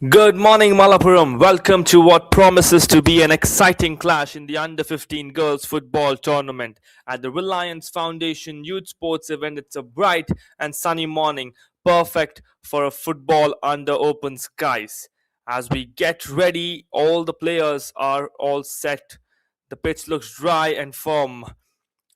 Good morning, Malappuram. Welcome to what promises to be an exciting clash in the Under 15 Girls Football Tournament at the Reliance Foundation Youth Sports event. It's a bright and sunny morning, perfect for a football under open skies. As we get ready, all the players are all set. The pitch looks dry and firm.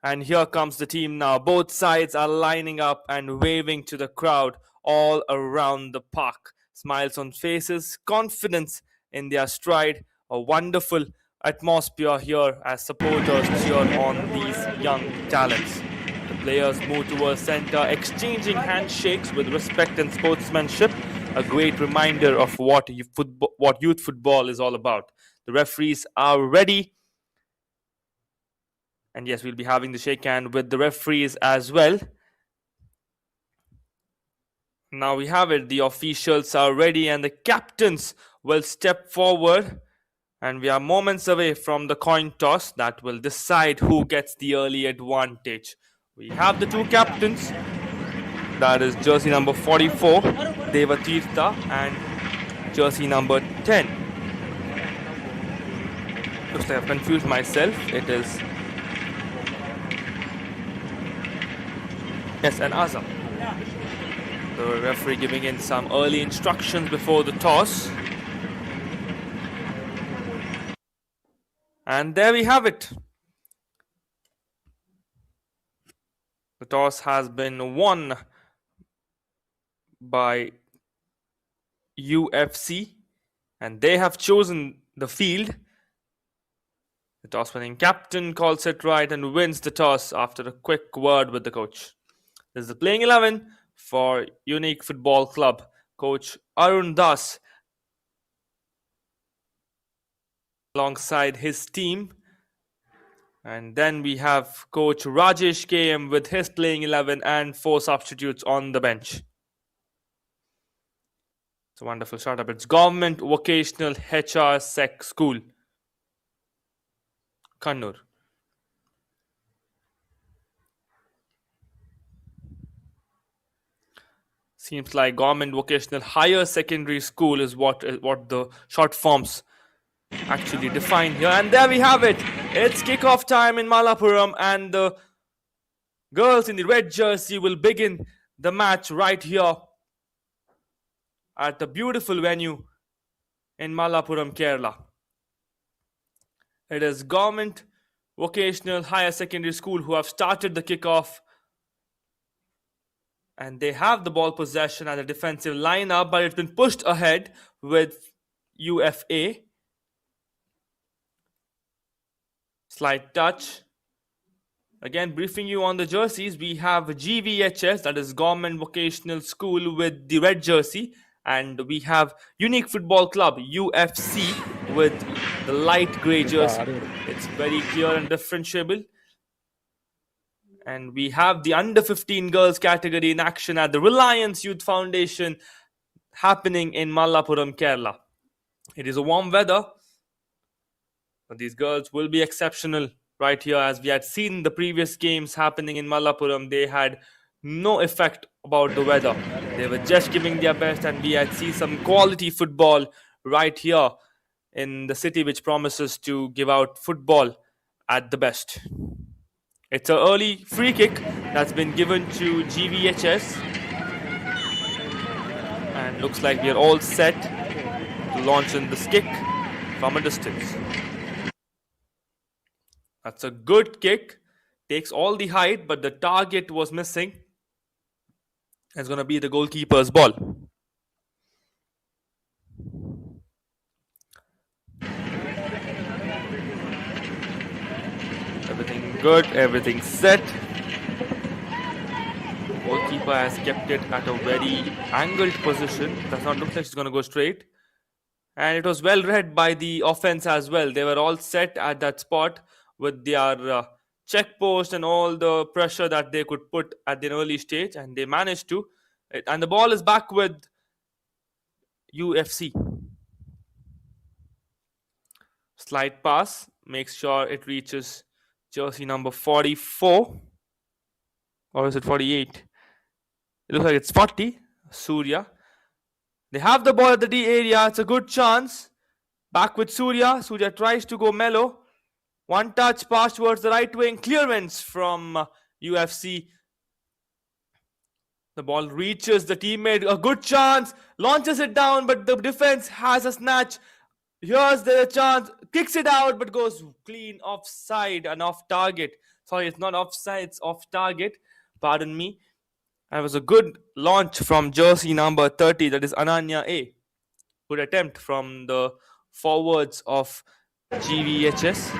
And here comes the team now. Both sides are lining up and waving to the crowd all around the park. Smiles on faces, confidence in their stride. A wonderful atmosphere here as supporters cheer on these young talents. The players move towards center, exchanging handshakes with respect and sportsmanship. A great reminder of what youth football is all about. The referees are ready. And yes, we'll be having the shake hand with the referees as well. Now we have it. The officials are ready and the captains will step forward. And we are moments away from the coin toss that will decide who gets the early advantage. We have the two captains. That is jersey number 44, Devatirtha, and jersey number 10. Looks like I've confused myself. It is and Azam. The referee giving in some early instructions before the toss. And there we have it. The toss has been won by UFC and they have chosen the field. The toss winning captain calls it right and wins the toss after a quick word with the coach. This is the playing 11 for Unique Football Club. Coach Arun Das alongside his team. And then we have Coach Rajesh KM with his playing 11 and 4 substitutes on the bench. It's a wonderful startup. It's Govt Vocational H.S.S School, Kannur. Seems like Govt Vocational Higher Secondary School is what the short forms actually define here. And there we have it. It's kickoff time in Malappuram and the girls in the red jersey will begin the match right here at the beautiful venue in Malappuram, Kerala. It is Govt Vocational Higher Secondary School who have started the kickoff. And they have the ball possession at the defensive lineup, but it's been pushed ahead with UFA. Slight touch. Again, briefing you on the jerseys, we have GVHS, that is Govt Vocational School with the red jersey. And we have Unique Football Club, UFC, with the light grey jersey. It's very clear and differentiable. And we have the Under 15 Girls category in action at the Reliance Youth Foundation happening in Malappuram, Kerala. It is a warm weather, but these girls will be exceptional right here. As we had seen the previous games happening in Malappuram, they had no effect about the weather. They were just giving their best, and we had seen some quality football right here in the city, which promises to give out football at the best. It's an early free kick that's been given to GVHS. And looks like we're all set to launch in this kick from a distance. That's a good kick. Takes all the height, but the target was missing. It's going to be the goalkeeper's ball. Everything good, everything set. The goalkeeper has kept it at a very angled position. Does not look like she's going to go straight. And it was well read by the offense as well. They were all set at that spot with their check post and all the pressure that they could put at the early stage. And they managed to. And the ball is back with UFC. Slight pass. Makes sure it reaches jersey number 44. Or is it 48? It looks like it's 40. Surya. They have the ball at the D area. It's a good chance. Back with Surya. Surya tries to go mellow. One touch pass towards the right wing. Clearance from UFC. The ball reaches the teammate. A good chance. Launches it down, but the defense has a snatch. Here's the chance. Kicks it out, but goes clean offside and off target. Sorry, it's not offside, it's off target. Pardon me. That was a good launch from jersey number 30, that is Ananya A. Good attempt from the forwards of GVHS.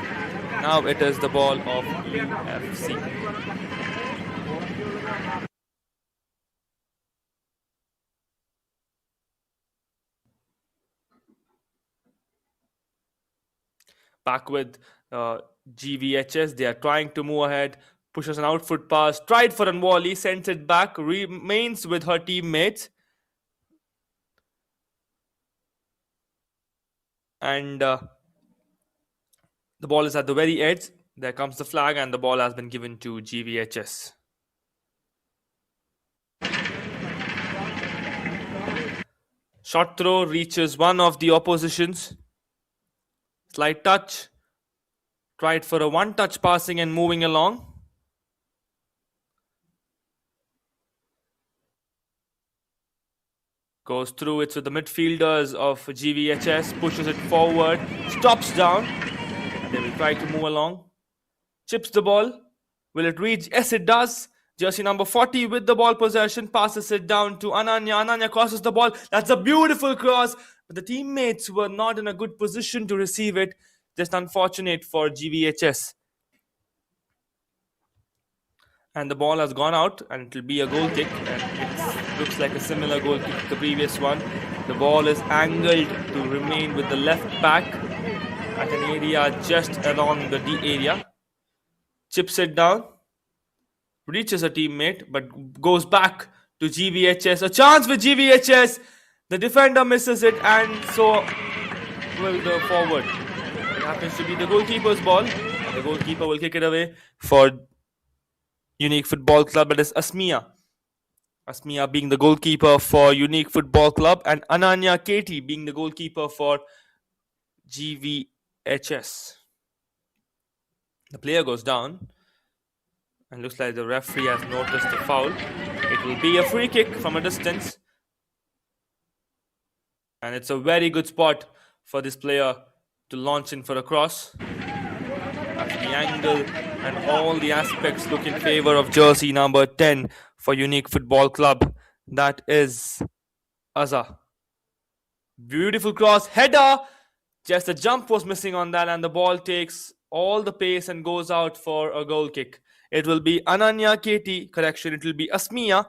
Now it is the ball of UFC. Back with GVHS, they are trying to move ahead. Pushes an outfoot pass, tried for a volley, sends it back, remains with her teammates. And the ball is at the very edge. There comes the flag, and the ball has been given to GVHS. Short throw reaches one of the oppositions. Slight touch. Tried for a one-touch passing and moving along. Goes through it with the midfielders of GVHS. Pushes it forward. Stops down. And they will try to move along. Chips the ball. Will it reach? Yes, it does. Jersey number 40 with the ball possession. Passes it down to Ananya. Ananya crosses the ball. That's a beautiful cross. But the teammates were not in a good position to receive it. Just unfortunate for GVHS. And the ball has gone out, and it will be a goal kick. And it looks like a similar goal kick to the previous one. The ball is angled to remain with the left back at an area just along the D area. Chips it down. Reaches a teammate, but goes back to GVHS. A chance with GVHS. The defender misses it, and so will the forward. It happens to be the goalkeeper's ball. The goalkeeper will kick it away for Unique Football Club. That is Asmiya. Asmiya being the goalkeeper for Unique Football Club, and Ananya Katie being the goalkeeper for GVHS. The player goes down. And looks like the referee has noticed the foul. It will be a free kick from a distance. And it's a very good spot for this player to launch in for a cross. As the angle and all the aspects look in favor of jersey number 10 for Unique Football Club. That is Azza. Beautiful cross. Header. Just a jump was missing on that, and the ball takes all the pace and goes out for a goal kick. It will be Ananya Katie. Correction, it will be Asmiya.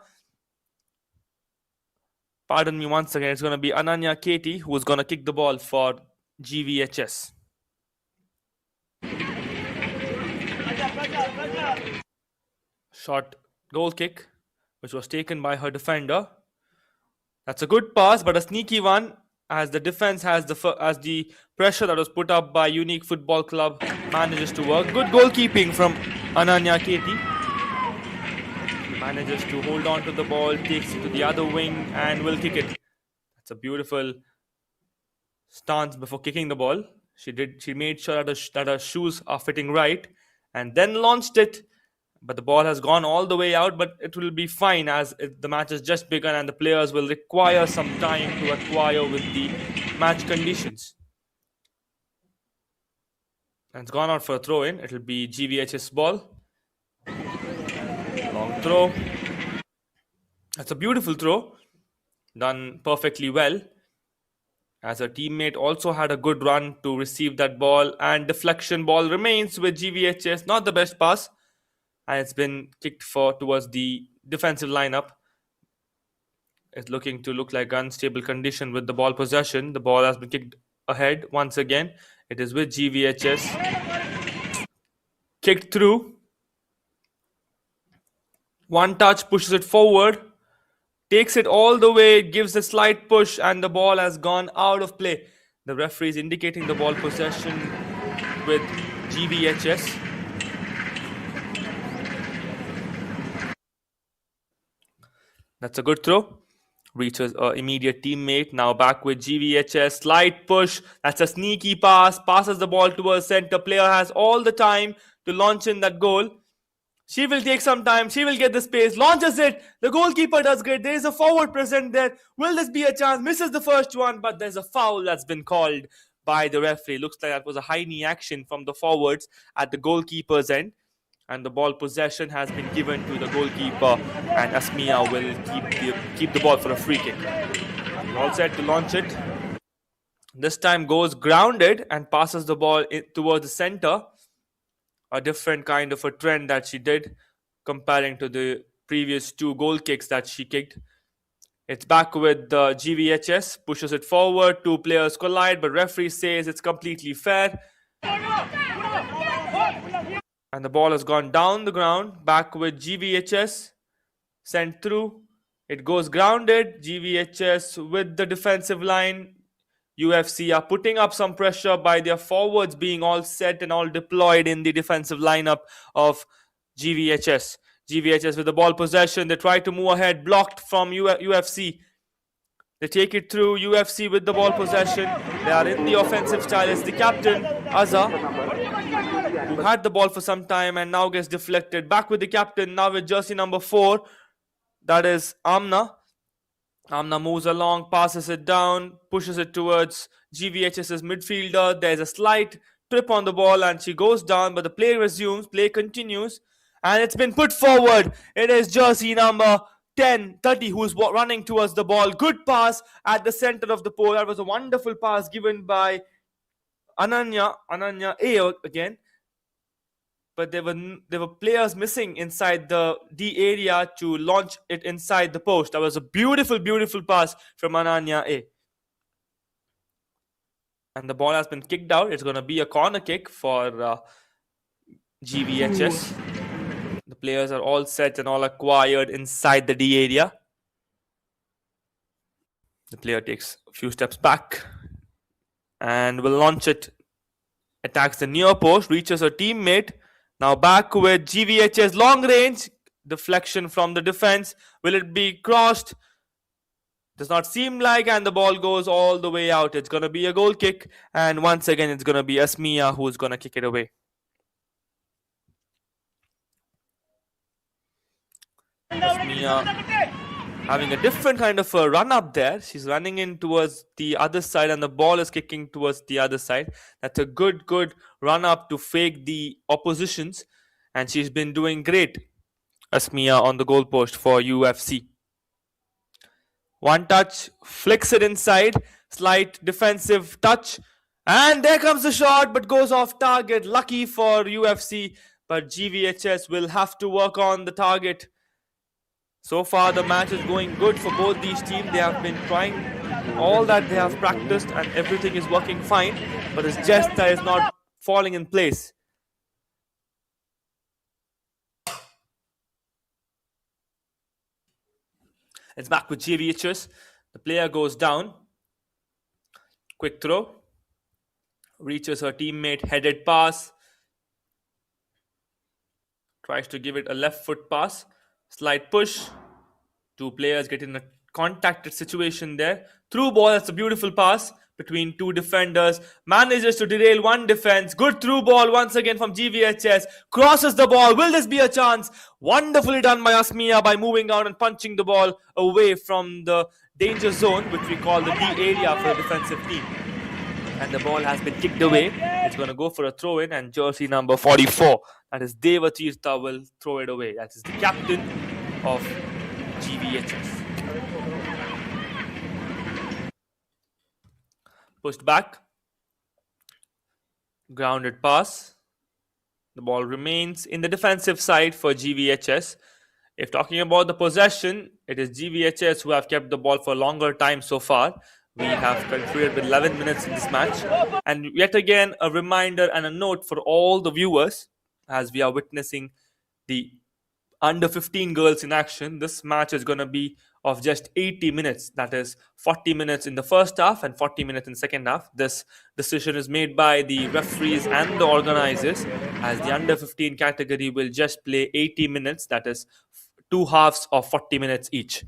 Pardon me once again. It's going to be Ananya Katie who is going to kick the ball for GVHS. Short goal kick, which was taken by her defender. That's a good pass, but a sneaky one, as the defense has the pressure that was put up by Unique Football Club manages to work. Good goalkeeping from Ananya Katie. Manages to hold on to the ball, takes it to the other wing, and will kick it. That's a beautiful stance before kicking the ball. She made sure that her shoes are fitting right, and then launched it. But the ball has gone all the way out, but it will be fine as the match has just begun and the players will require some time to acquire with the match conditions. And it's gone out for a throw-in. It will be GVHS ball. Long throw. That's a beautiful throw. Done perfectly well. As her teammate also had a good run to receive that ball. And deflection ball remains with GVHS. Not the best pass. And it's been kicked towards the defensive lineup. It's looking to look like unstable condition with the ball possession. The ball has been kicked ahead once again. It is with GVHS. Kicked through. One touch, pushes it forward. Takes it all the way, gives a slight push, and the ball has gone out of play. The referee is indicating the ball possession with GVHS. That's a good throw. Reaches a immediate teammate. Now back with GVHS. Slight push. That's a sneaky pass. Passes the ball towards center. Player has all the time to launch in that goal. She will take some time. She will get the space. Launches it. The goalkeeper does great. There is a forward present there. Will this be a chance? Misses the first one, but there's a foul that's been called by the referee. Looks like that was a high knee action from the forwards at the goalkeeper's end. And the ball possession has been given to the goalkeeper, and Asmia will keep the ball for a free kick. All set to launch it. This time goes grounded and passes the ball towards the center. A different kind of a trend that she did comparing to the previous 2 goal kicks that she kicked. It's back with the GVHS, pushes it forward, 2 players collide, but referee says it's completely fair. And the ball has gone down the ground, back with GVHS, sent through. It goes grounded, GVHS with the defensive line. UFC are putting up some pressure by their forwards being all set and all deployed in the defensive lineup of GVHS. GVHS with the ball possession, they try to move ahead, blocked from UFC. They take it through, UFC with the ball possession. They are in the offensive style. It's the captain, Azza, who had the ball for some time and now gets deflected. Back with the captain, now with jersey number 4. That is Amna. Amna moves along, passes it down, pushes it towards GVHS's midfielder. There's a slight trip on the ball and she goes down, but the play resumes, play continues. And it's been put forward. It is jersey number 30 who's running towards the ball. Good pass at the center of the pole. That was a wonderful pass given by Ananya A again. But there were players missing inside the D area to launch it inside the post. That was a beautiful, beautiful pass from Ananya A. And the ball has been kicked out. It's going to be a corner kick for GVHS. The players are all set and all acquired inside the D area. The player takes a few steps back and will launch it. Attacks the near post, reaches a teammate. Now back with GVHS, long range, deflection from the defense. Will it be crossed? Does not seem like, and the ball goes all the way out. It's going to be a goal kick, and once again it's going to be Asmia who's going to kick it away. Asmia having a different kind of a run up there. She's running in towards the other side and the ball is kicking towards the other side. That's a good run up to fake the oppositions, and she's been doing great, Asmia, on the goal post for UFC. One touch, flicks it inside, slight defensive touch, and there comes the shot, but goes off target. Lucky for UFC, but GVHS will have to work on the target. So far, the match is going good for both these teams. They have been trying all that they have practiced and everything is working fine, but it's just that it's not falling in place. It's back with GVHS. The player goes down. Quick throw. Reaches her teammate, headed pass. Tries to give it a left foot pass. Slight push. 2 players get in a contacted situation there. Through ball, that's a beautiful pass between 2 defenders. Manages to derail one defense. Good through ball once again from GVHS. Crosses the ball. Will this be a chance? Wonderfully done by Asmia by moving out and punching the ball away from the danger zone, which we call the D area for the defensive team. And the ball has been kicked away. It's going to go for a throw-in, and jersey number 44, that is Deva Tirtha, will throw it away. That is the captain of GVHS. Pushed back. Grounded pass. The ball remains in the defensive side for GVHS. If talking about the possession, it is GVHS who have kept the ball for a longer time so far. We have concluded with 11 minutes in this match. And yet again, a reminder and a note for all the viewers as we are witnessing the under 15 girls in action. This match is going to be of just 80 minutes. That is 40 minutes in the first half and 40 minutes in the second half. This decision is made by the referees and the organizers, as the under 15 category will just play 80 minutes. That is 2 halves of 40 minutes each.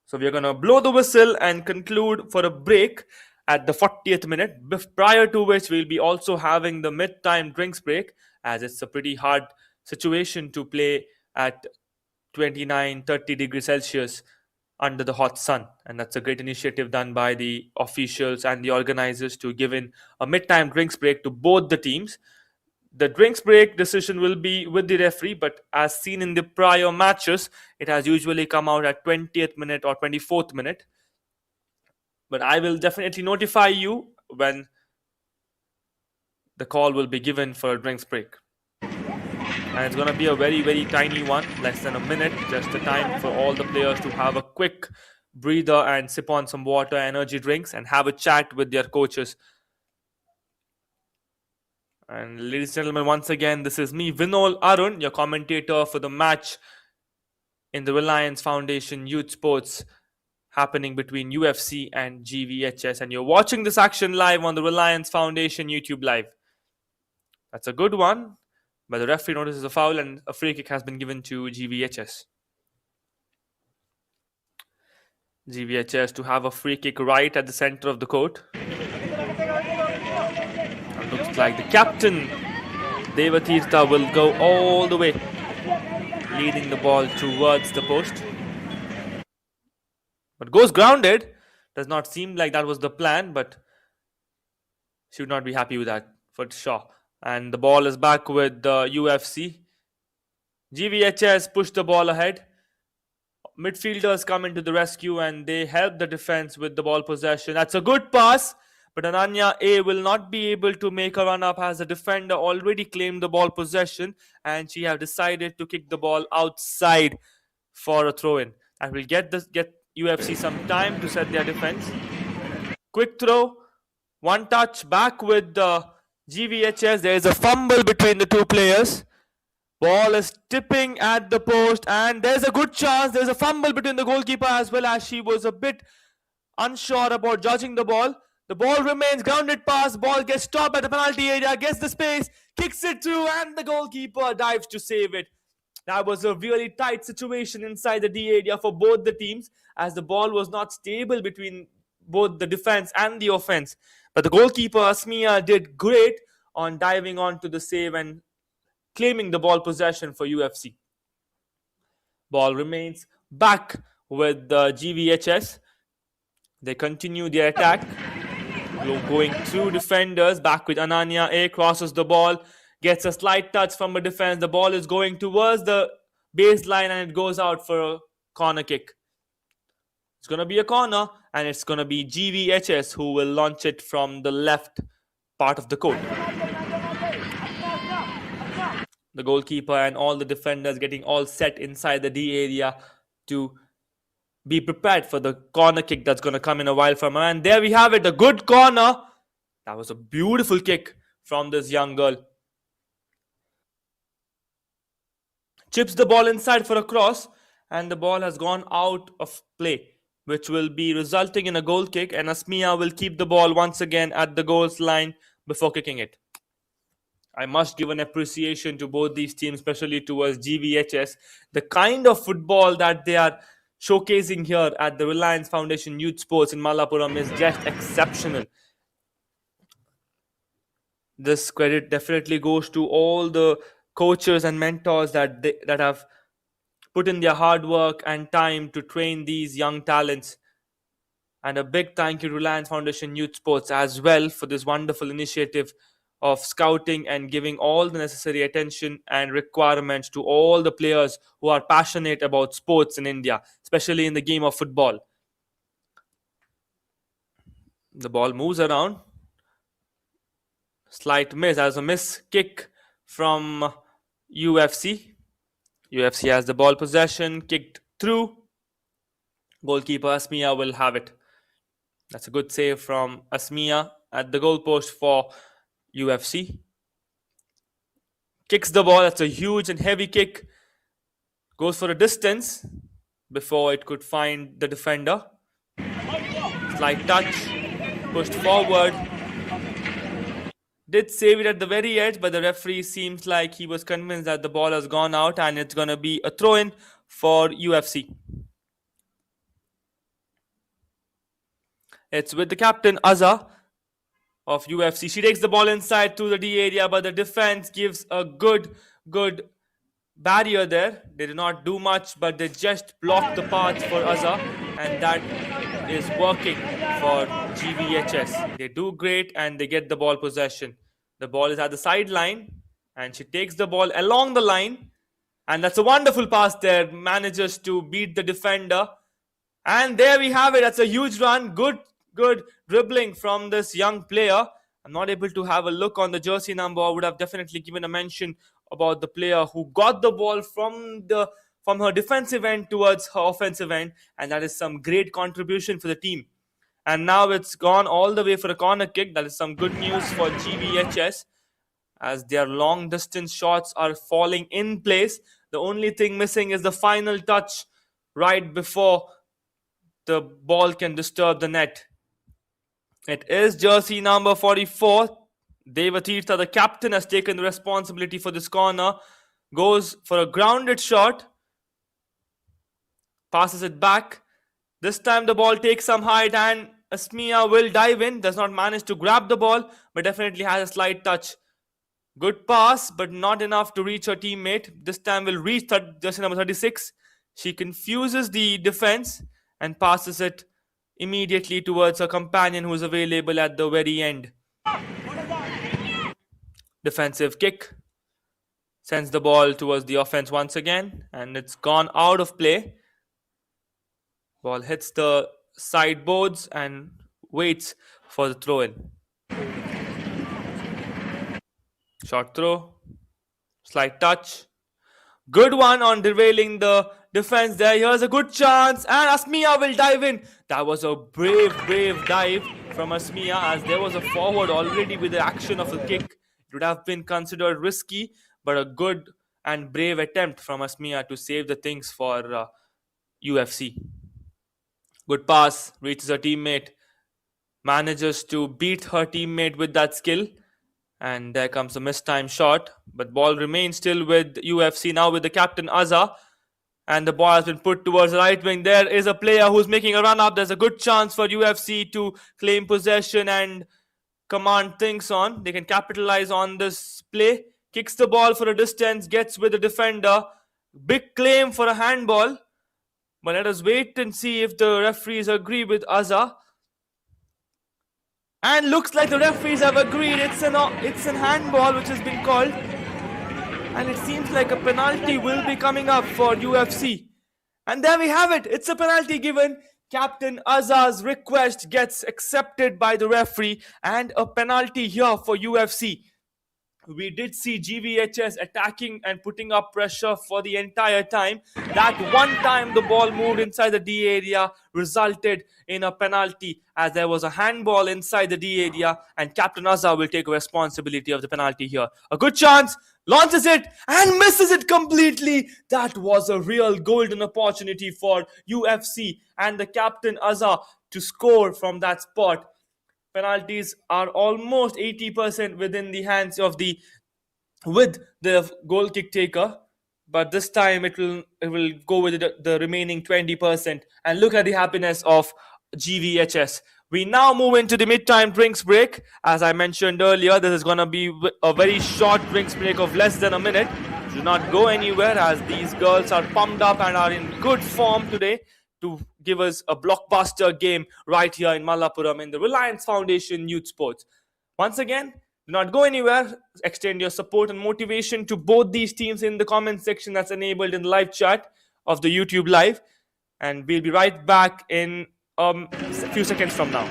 So we are going to blow the whistle and conclude for a break at the 40th minute, prior to which we'll be also having the mid-time drinks break, as it's a pretty hard situation to play at 29-30 degrees Celsius under the hot sun. And that's a great initiative done by the officials and the organizers to give in a mid-time drinks break to both the teams. The drinks break decision will be with the referee, but as seen in the prior matches, it has usually come out at 20th minute or 24th minute. But I will definitely notify you when the call will be given for a drinks break. And it's going to be a very, very tiny one, less than a minute, just the time for all the players to have a quick breather and sip on some water, energy drinks, and have a chat with their coaches. And ladies and gentlemen, once again, this is me, Vinol Arun, your commentator for the match in the Reliance Foundation Youth Sports happening between UFC and GVHS. And you're watching this action live on the Reliance Foundation YouTube Live. That's a good one, but the referee notices a foul and a free kick has been given to GVHS. GVHS to have a free kick right at the center of the court. It looks like the captain, Devatirtha, will go all the way, leading the ball towards the post. But goes grounded. Does not seem like that was the plan, but should not be happy with that for sure. And the ball is back with the UFC. GVHS push the ball ahead. Midfielders come into the rescue and they help the defense with the ball possession. That's a good pass, but Ananya A will not be able to make a run up as the defender already claimed the ball possession and she have decided to kick the ball outside for a throw-in. And will get UFC some time to set their defense. Quick throw, one touch back with the GVHS. There is a fumble between the two players. Ball is tipping at the post and there's a good chance. There's a fumble between the goalkeeper as well, as she was a bit unsure about judging the ball. The ball remains grounded pass. Ball gets stopped at the penalty area, gets the space, kicks it through and the goalkeeper dives to save it. That was a really tight situation inside the D area for both the teams, as the ball was not stable between both the defense and the offense. But the goalkeeper, Asmiya, did great on diving onto the save and claiming the ball possession for UFC. Ball remains back with the GVHS. They continue their attack, going through defenders. Back with Ananya A, crosses the ball, gets a slight touch from a defense. The ball is going towards the baseline and it goes out for a corner kick. It's going to be a corner and it's going to be GVHS who will launch it from the left part of the court. The goalkeeper and all the defenders getting all set inside the D area to be prepared for the corner kick that's going to come in a while from her. And there we have it, a good corner. That was a beautiful kick from this young girl. Chips the ball inside for a cross and the ball has gone out of play, which will be resulting in a goal kick, and Asmiya will keep the ball once again at the goals line before kicking it. I must give an appreciation to both these teams, especially towards GVHS. The kind of football that they are showcasing here at the Reliance Foundation Youth Sports in Malappuram is just exceptional. This credit definitely goes to all the coaches and mentors that have put in their hard work and time to train these young talents. And a big thank you to Reliance Foundation Youth Sports as well for this wonderful initiative of scouting and giving all the necessary attention and requirements to all the players who are passionate about sports in India, especially in the game of football. The ball moves around. Slight miss, as a miss kick from UFC. UFC has the ball possession, kicked through. Goalkeeper Asmiya will have it. That's a good save from Asmiya at the goalpost for UFC. Kicks the ball. That's a huge and heavy kick. Goes for a distance before it could find the defender. Slight touch. Pushed forward. Did save it at the very edge, but the referee seems like he was convinced that the ball has gone out and it's going to be a throw-in for UFC. It's with the captain Azza of UFC. She takes the ball inside to the D area, but the defense gives a good barrier there. They do not do much, but they just block the path for Azza, and that is working for GVHS. They do great and they get the ball possession. The ball is at the sideline, and she takes the ball along the line, and that's a wonderful pass there. Manages to beat the defender, and there we have it. That's a huge run. Good dribbling from this young player. I'm not able to have a look on the jersey number. I would have definitely given a mention about the player who got the ball from her defensive end towards her offensive end, and that is some great contribution for the team. And now it's gone all the way for a corner kick. That is some good news for GVHS, as their long distance shots are falling in place. The only thing missing is the final touch right before the ball can disturb the net. It is jersey number 44. Devatirtha, the captain, has taken the responsibility for this corner. Goes for a grounded shot. Passes it back. This time the ball takes some height and Asmia will dive in. Does not manage to grab the ball, but definitely has a slight touch. Good pass, but not enough to reach her teammate. This time will reach jersey number 36. She confuses the defense and passes it immediately towards her companion who is available at the very end. Defensive kick. Sends the ball towards the offense once again, and it's gone out of play. Ball hits the sideboards and waits for the throw-in. Short throw. Slight touch. Good one on derailing the defense there. Here's a good chance, and Asmia will dive in. That was a brave dive from Asmia, as there was a forward already with the action of a kick. It would have been considered risky, but a good and brave attempt from Asmia to save the things for UFC. Good pass, reaches her teammate, manages to beat her teammate with that skill. And there comes a mistimed shot, but ball remains still with UFC, now with the captain Azza, and the ball has been put towards the right wing. There is a player who's making a run up. There's a good chance for UFC to claim possession and command things on. They can capitalize on this play. Kicks the ball for a distance, gets with the defender. Big claim for a handball, but let us wait and see if the referees agree with Azza. And looks like the referees have agreed. It's an handball which has been called. And it seems like a penalty will be coming up for UFC. And there we have it. It's a penalty given. Captain Azza's request gets accepted by the referee. And a penalty here for UFC. We did see GVHS attacking and putting up pressure for the entire time. That one time the ball moved inside the D area resulted in a penalty, as there was a handball inside the D area, and Captain Azza will take responsibility of the penalty here. A good chance, launches it and misses it completely. That was a real golden opportunity for UFC and the Captain Azza to score from that spot. Penalties are almost 80% within the hands of the goal kick taker, but this time it will go with the remaining 20%. And look at the happiness of GVHS. We now move into the mid-time drinks break. As I mentioned earlier, this is going to be a very short drinks break of less than a minute. Do not go anywhere, as these girls are pumped up and are in good form today to give us a blockbuster game right here in Malappuram in the Reliance Foundation Youth Sports. Once again, do not go anywhere. Extend your support and motivation to both these teams in the comment section that's enabled in the live chat of the YouTube live. And we'll be right back in a few seconds from now.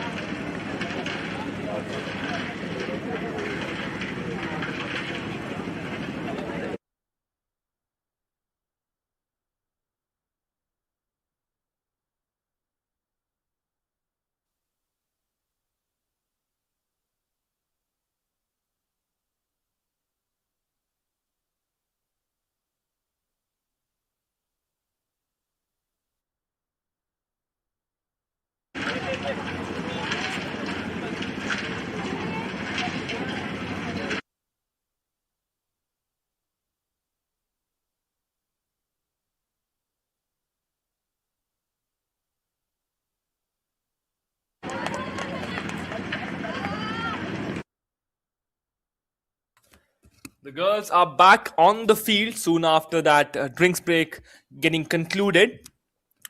The girls are back on the field soon after that drinks break getting concluded,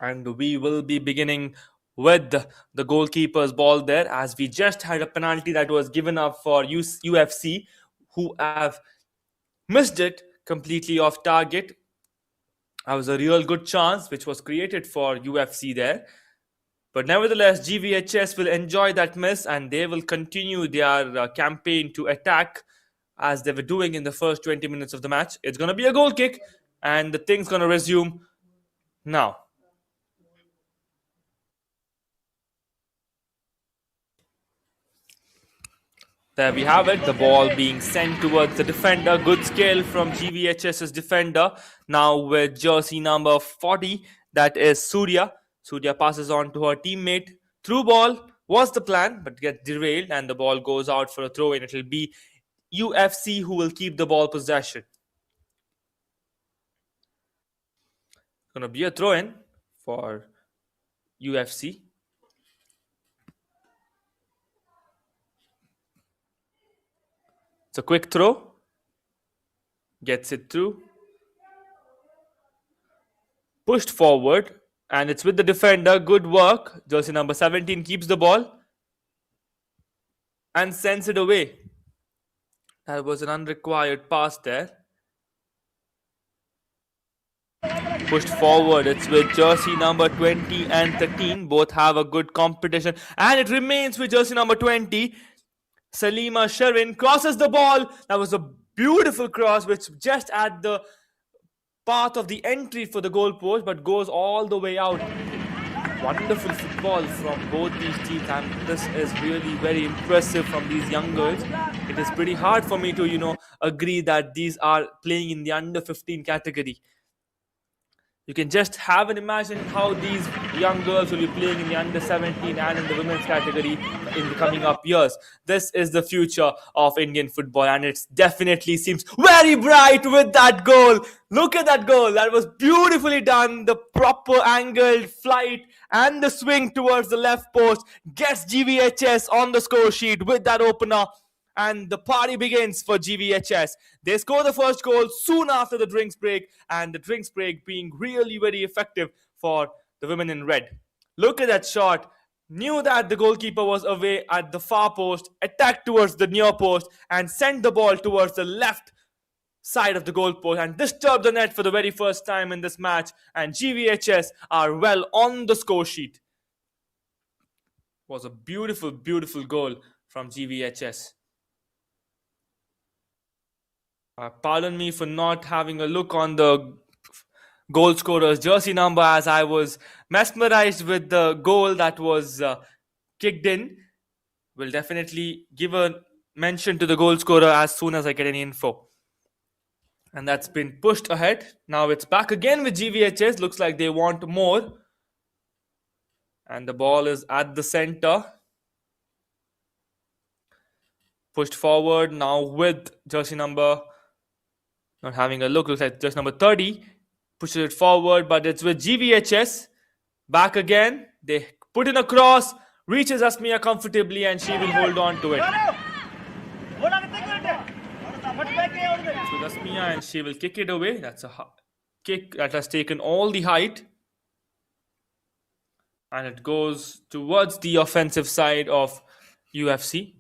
and we will be beginning with the goalkeeper's ball there, as we just had a penalty that was given up for UFC, who have missed it completely off target. That was a real good chance which was created for UFC there. But nevertheless, GVHS will enjoy that miss and they will continue their campaign to attack as they were doing in the first 20 minutes of the match. It's going to be a goal kick and the thing's going to resume now. There we have it, the ball being sent towards the defender. Good skill from GVHS's defender. Now with jersey number 40, that is Surya. Surya passes on to her teammate. Through ball was the plan, but gets derailed and the ball goes out for a throw in. It will be UFC who will keep the ball possession. Going to be a throw in for UFC. It's a quick throw. Gets it through. Pushed forward. And it's with the defender. Good work. Jersey number 17 keeps the ball. And sends it away. That was an unrequired pass there. Pushed forward. It's with jersey number 20 and 13. Both have a good competition. And it remains with jersey number 20. Salima Sherwin crosses the ball. That was a beautiful cross which just at the path of the entry for the goal post but goes all the way out. Wonderful football from both these teams and this is really very impressive from these young girls. It is pretty hard for me to agree that these are playing in the under 15 category. You can just have an imagine how these young girls will be playing in the under 17 and in the women's category in the coming up years. This is the future of Indian football and it definitely seems very bright with that goal. Look at that goal. That was beautifully done. The proper angled flight and the swing towards the left post gets GVHS on the score sheet with that opener. And the party begins for GVHS. They score the first goal soon after the drinks break, and the drinks break being really very effective for the women in red. Look at that shot. Knew that the goalkeeper was away at the far post, attacked towards the near post, and sent the ball towards the left side of the goal post and disturbed the net for the very first time in this match. And GVHS are well on the score sheet. It was a beautiful, beautiful goal from GVHS. Pardon me for not having a look on the goal scorer's jersey number as I was mesmerized with the goal that was kicked in. Will definitely give a mention to the goal scorer as soon as I get any info. And that's been pushed ahead. Now it's back again with GVHS. Looks like they want more. And the ball is at the center. Pushed forward now with jersey number... Not having a look, looks like just number 30. Pushes it forward, but it's with GVHS. Back again. They put in a cross. Reaches Asmiya comfortably and she will hold on to it. It's with Asmiya and she will kick it away. That's a kick that has taken all the height. And it goes towards the offensive side of UFC.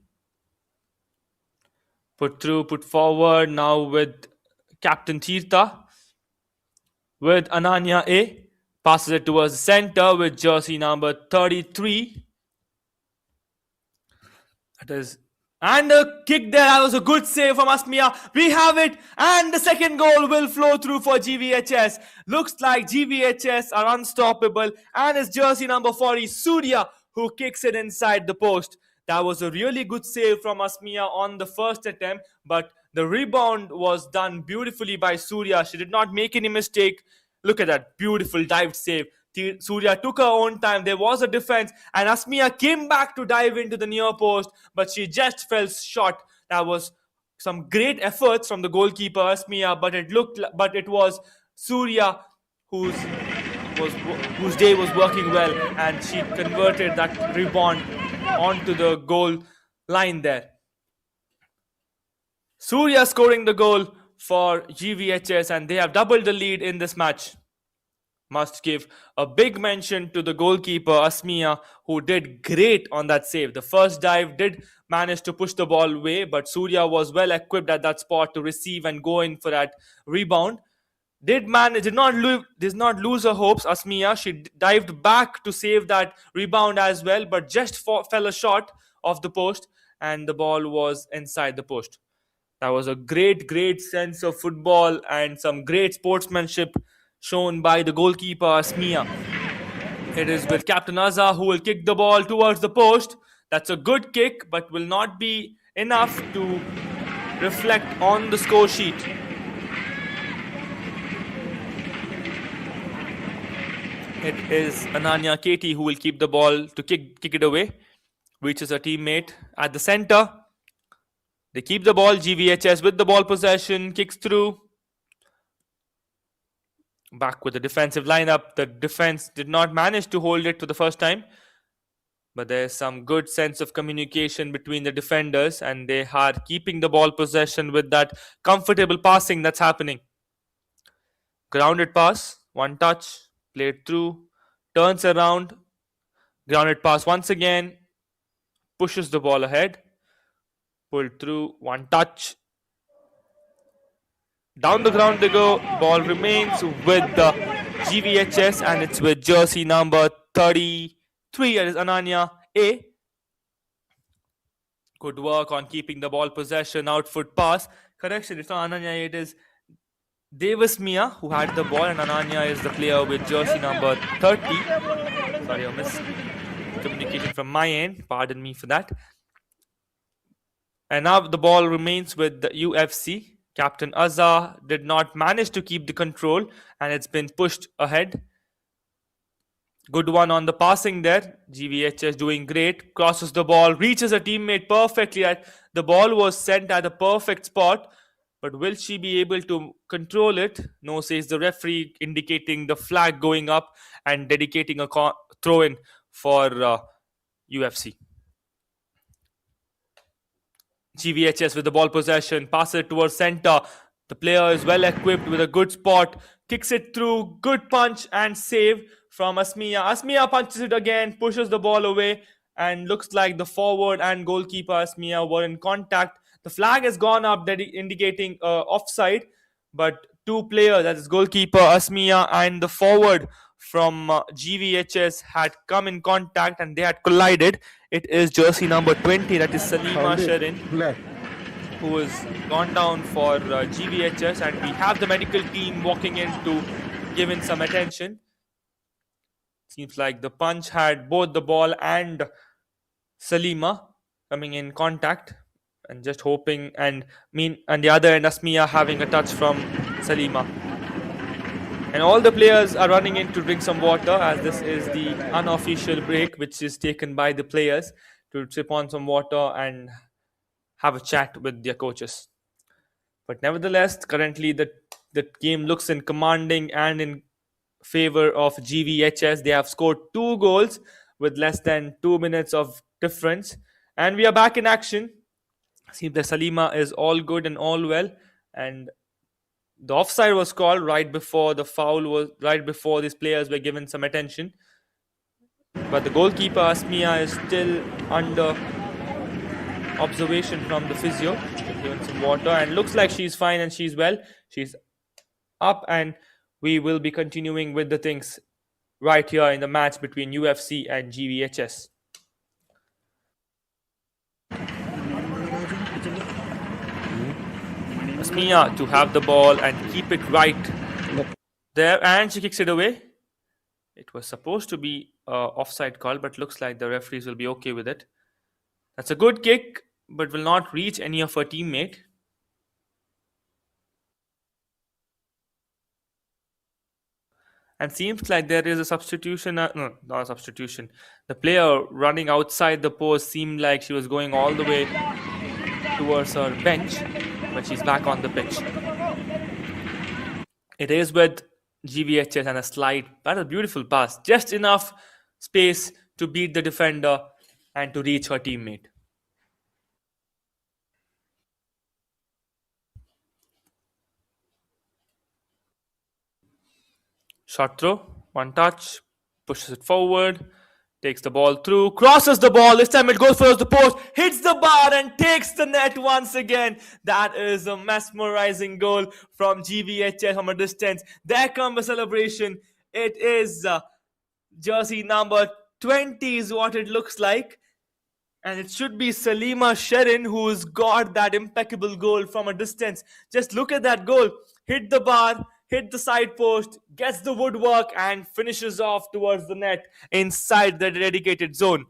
Put through, put forward. Now with Captain Tirtha with Ananya A. Passes it towards the center with jersey number 33. And a kick there. That was a good save from Asmiya. We have it. And the second goal will flow through for GVHS. Looks like GVHS are unstoppable. And it's jersey number 40, Surya, who kicks it inside the post. That was a really good save from Asmiya on the first attempt. But the rebound was done beautifully by Surya. She did not make any mistake. Look at that beautiful dived save. Surya took her own time. There was a defense. And Asmiya came back to dive into the near post. But she just fell short. That was some great efforts from the goalkeeper, Asmiya. But it was Surya whose day was working well. And she converted that rebound onto the goal line there. Surya scoring the goal for GVHS, and they have doubled the lead in this match. Must give a big mention to the goalkeeper Asmiya, who did great on that save. The first dive did manage to push the ball away, but Surya was well equipped at that spot to receive and go in for that rebound. Did not lose her hopes. Asmiya, she dived back to save that rebound as well, but just fell a short of the post, and the ball was inside the post. That was a great sense of football and some great sportsmanship shown by the goalkeeper Asmiya. It is with Captain Azza who will kick the ball towards the post. That's a good kick, but will not be enough to reflect on the score sheet. It is Ananya Katie who will keep the ball to kick it away. Reaches a teammate at the center. They keep the ball. GVHS with the ball possession, kicks through. Back with the defensive lineup. The defense did not manage to hold it for the first time, but there's some good sense of communication between the defenders, and they are keeping the ball possession with that comfortable passing that's happening. Grounded pass, one touch, played through, turns around, grounded pass once again, pushes the ball ahead, pulled through, one touch. Down the ground they go. Ball remains with the GVHS, and it's with jersey number 33. That is Ananya A. Good work on keeping the ball possession. Outfoot pass. Correction, it's not Ananya A, it is Davis Mia who had the ball, and Ananya is the player with jersey number 30. Sorry, I missed communication from my end. Pardon me for that. And now the ball remains with the UFC. Captain Azza did not manage to keep the control, and it's been pushed ahead. Good one on the passing there. GVHS doing great. Crosses the ball, reaches a teammate perfectly. The ball was sent at a perfect spot, but will she be able to control it? No, says the referee, indicating the flag going up and dedicating a throw-in for UFC. GVHS with the ball possession, passes it towards center. The player is well equipped with a good spot, kicks it through, good punch and save from Asmiya. Asmiya punches it again, pushes the ball away, and looks like the forward and goalkeeper Asmiya were in contact. The flag has gone up, indicating offside, but two players, that is goalkeeper Asmiya and the forward from GVHS, had come in contact and they had collided. It is jersey number 20, that is Salima Sharin, who has gone down for GVHS, and we have the medical team walking in to give in some attention. Seems like the punch had both the ball and Salima coming in contact, and just hoping, and the other end Asmiya having a touch from Salima. And all the players are running in to drink some water, as this is the unofficial break which is taken by the players to sip on some water and have a chat with their coaches. But nevertheless, currently the game looks in commanding and in favor of GVHS. They have scored 2 goals with less than 2 minutes of difference. And we are back in action. Seems that Salima is all good and all well. And the offside was called right before the foul was, right before these players were given some attention. But the goalkeeper Asmiya is still under observation from the physio. Given some water, and looks like she's fine and she's well. She's up, and we will be continuing with the things right here in the match between UFC and GVHS. Asmiya to have the ball and keep it right there, and she kicks it away. It was supposed to be offside call, but looks like the referees will be okay with it. That's a good kick, but will not reach any of her teammate. And seems like there is a substitution. No, not a substitution. The player running outside the post seemed like she was going all the way towards her bench, but she's back on the pitch. It is with GVHS, and a slide. That's a beautiful pass. Just enough space to beat the defender and to reach her teammate. Shot throw, one touch, pushes it forward, takes the ball through, crosses the ball. This time it goes for the post, hits the bar, and takes the net once again. That is a mesmerizing goal from GVHS from a distance. There comes a celebration. It is jersey number 20, is what it looks like. And it should be Salima Sherin who's got that impeccable goal from a distance. Just look at that goal. Hit the bar, hit the side post, gets the woodwork, and finishes off towards the net inside the dedicated zone.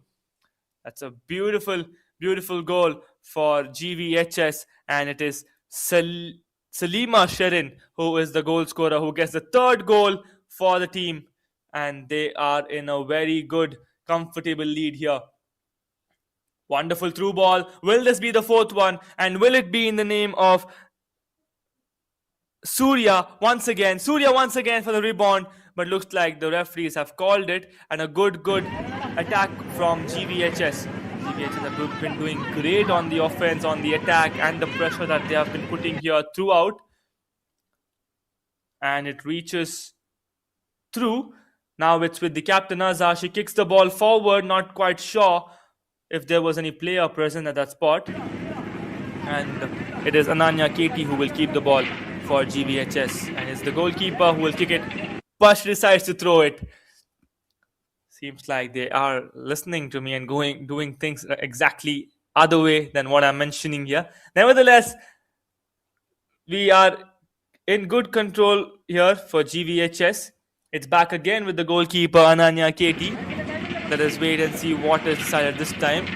That's a beautiful, beautiful goal for GVHS, and it is Salima Sherin who is the goal scorer, who gets the third goal for the team, and they are in a very good, comfortable lead here. Wonderful through ball. Will this be the fourth one? And will it be in the name of Surya once again? Surya once again for the rebound. But looks like the referees have called it. And a good attack from GVHS. GVHS have been doing great on the offense, on the attack, and the pressure that they have been putting here throughout. And it reaches through. Now it's with the captain Azhar. She kicks the ball forward. Not quite sure if there was any player present at that spot. And it is Ananya Katie who will keep the ball for GVHS. And it's the goalkeeper who will kick it, but she decides to throw it. Seems like they are listening to me and doing things exactly other way than what I'm mentioning here. Nevertheless, we are in good control here for GVHS. It's back again with the goalkeeper Ananya Katie. Let us wait and see what is decided this time.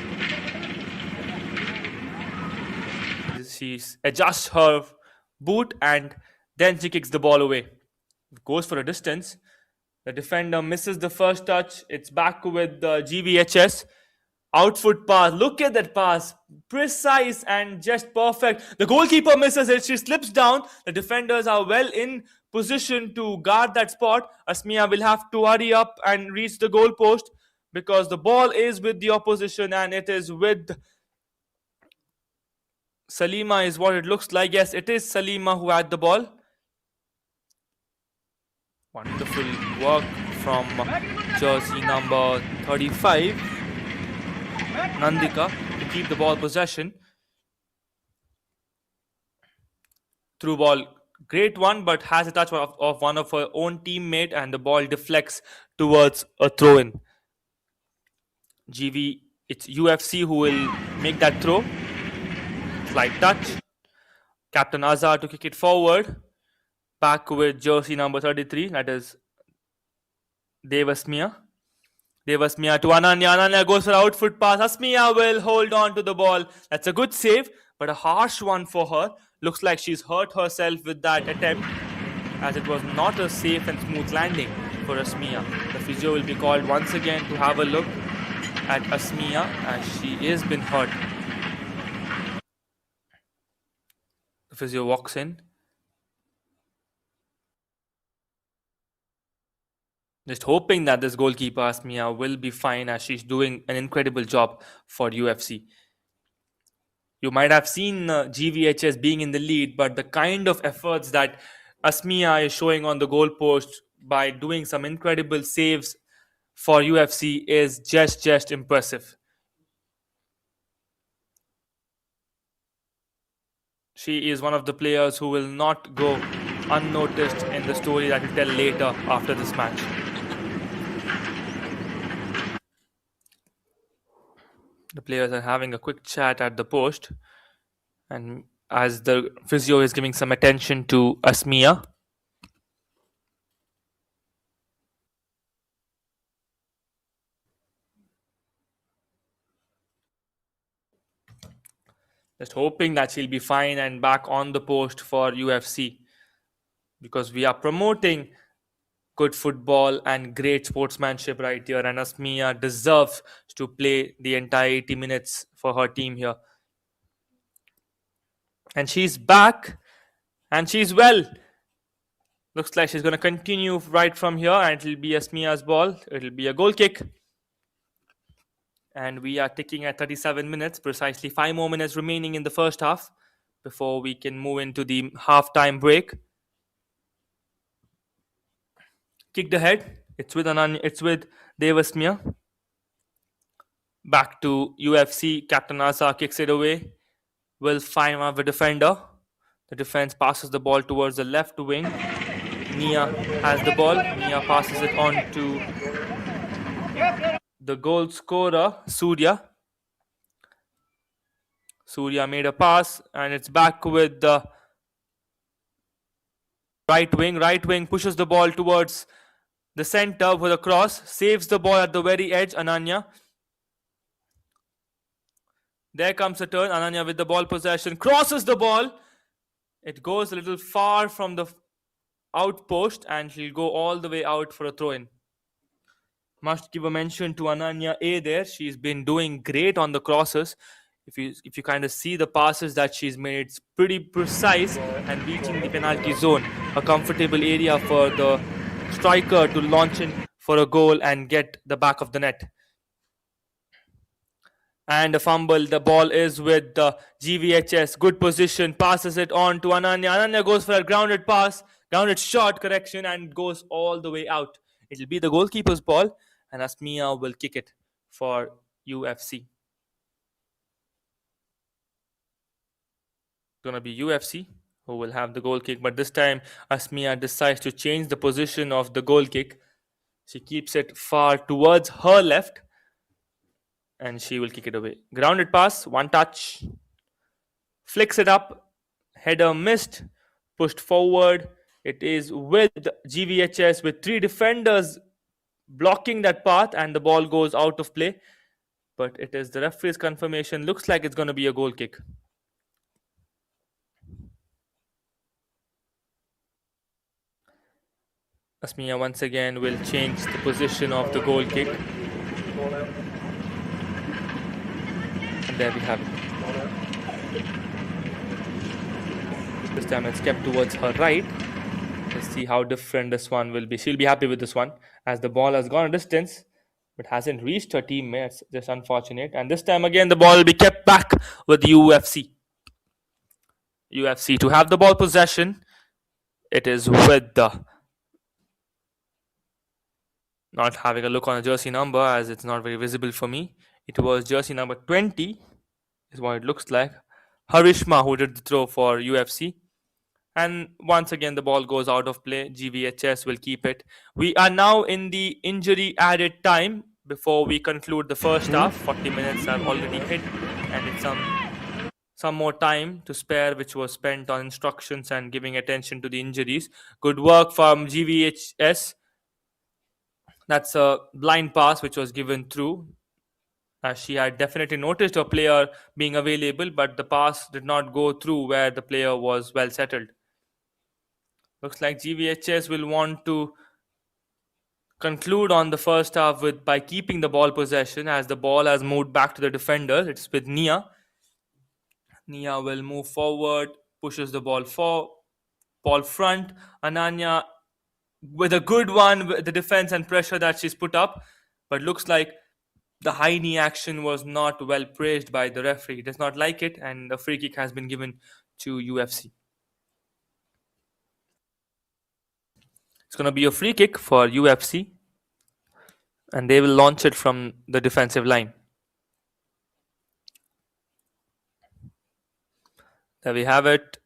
She adjusts her boot and then she kicks the ball away. It goes for a distance. The defender misses the first touch. It's back with the GVHS. Outfoot pass. Look at that pass. Precise and just perfect. The goalkeeper misses it. She slips down. The defenders are well in position to guard that spot. Asmiya will have to hurry up and reach the goal post, because the ball is with the opposition and it is with Salima, is what it looks like. Yes, it is Salima who had the ball. Wonderful work from jersey number 35, Nandika, to keep the ball possession. Through ball, great one, but has a touch of one of her own teammate, and the ball deflects towards a throw-in. It's UFC who will make that throw. Slight touch. Captain Azhar to kick it forward. Back with jersey number 33, that is Devasmiya. Devasmiya to Ananya. Ananya goes for outfoot pass. Asmiya will hold on to the ball. That's a good save, but a harsh one for her. Looks like she's hurt herself with that attempt, as it was not a safe and smooth landing for Asmiya. The physio will be called once again to have a look at Asmiya, as she has been hurt. The physio walks in. Just hoping that this goalkeeper Asmiya will be fine, as she's doing an incredible job for UFC. You might have seen GVHS being in the lead, but the kind of efforts that Asmiya is showing on the goalpost by doing some incredible saves for UFC is just impressive. She is one of the players who will not go unnoticed in the story that we'll tell later after this match. The players are having a quick chat at the post, and as the physio is giving some attention to Asmiya. Just hoping that she'll be fine and back on the post for UFC, because we are promoting good football and great sportsmanship right here, and Asmiya deserves to play the entire 80 minutes for her team here. And she's back, and she's well. Looks like she's going to continue right from here, and it'll be Asmiya's ball. It'll be a goal kick. And we are ticking at 37 minutes, precisely 5 more minutes remaining in the first half before we can move into the halftime break. Kicked ahead. It's with Ananya. It's with Devasmia. Back to UFC. Captain Asa kicks it away. Will find one of the defender. The defense passes the ball towards the left wing. Nia has the ball. Nia passes it on to the goal scorer, Surya. Surya made a pass, and it's back with the right wing. Right wing pushes the ball towards the center with a cross. Saves the ball at the very edge, Ananya. There comes a turn. Ananya with the ball possession. Crosses the ball. It goes a little far from the outpost, and he'll go all the way out for a throw-in. Must give a mention to Ananya A there. She's been doing great on the crosses. If you kind of see the passes that she's made, it's pretty precise and reaching the penalty zone. A comfortable area for the striker to launch in for a goal and get the back of the net. And a fumble. The ball is with the GVHS. Good position. Passes it on to Ananya. Ananya goes for a grounded pass. Grounded shot, correction, and goes all the way out. It'll be the goalkeeper's ball, and Asmia will kick it for UFC. Gonna be UFC who will have the goal kick, but this time Asmia decides to change the position of the goal kick. She keeps it far towards her left, and she will kick it away. Grounded pass, one touch. Flicks it up. Header missed. Pushed forward. It is with GVHS with three defenders blocking that path, and the ball goes out of play. But it is the referee's confirmation. Looks like it's going to be a goal kick. Asmia once again will change the position of the goal kick. And there we have it. This time it's kept towards her right. Let's see how different this one will be. She'll be happy with this one as the ball has gone a distance but hasn't reached her teammates. Just unfortunate. And this time again the ball will be kept back with the UFC. UFC to have the ball possession. It is with the not having a look on a jersey number as it's not very visible for me. It was jersey number 20 is what it looks like. Harishma who did the throw for UFC. And once again the ball goes out of play. GVHS will keep it. We are now in the injury added time before we conclude the first half. 40 minutes have already hit, and it's some more time to spare which was spent on instructions and giving attention to the injuries. Good work from GVHS. That's a blind pass which was given through. She had definitely noticed a player being available, but the pass did not go through where the player was well settled. Looks like GVHS will want to conclude on the first half by keeping the ball possession as the ball has moved back to the defender. It's with Nia. Nia will move forward, pushes the ball front. Ananya with a good one with the defense and pressure that she's put up, but looks like the high knee action was not well praised by the referee. He does not like it, and the free kick has been given to UFC. It's going to be a free kick for UFC, and they will launch it from the defensive line. There we have it.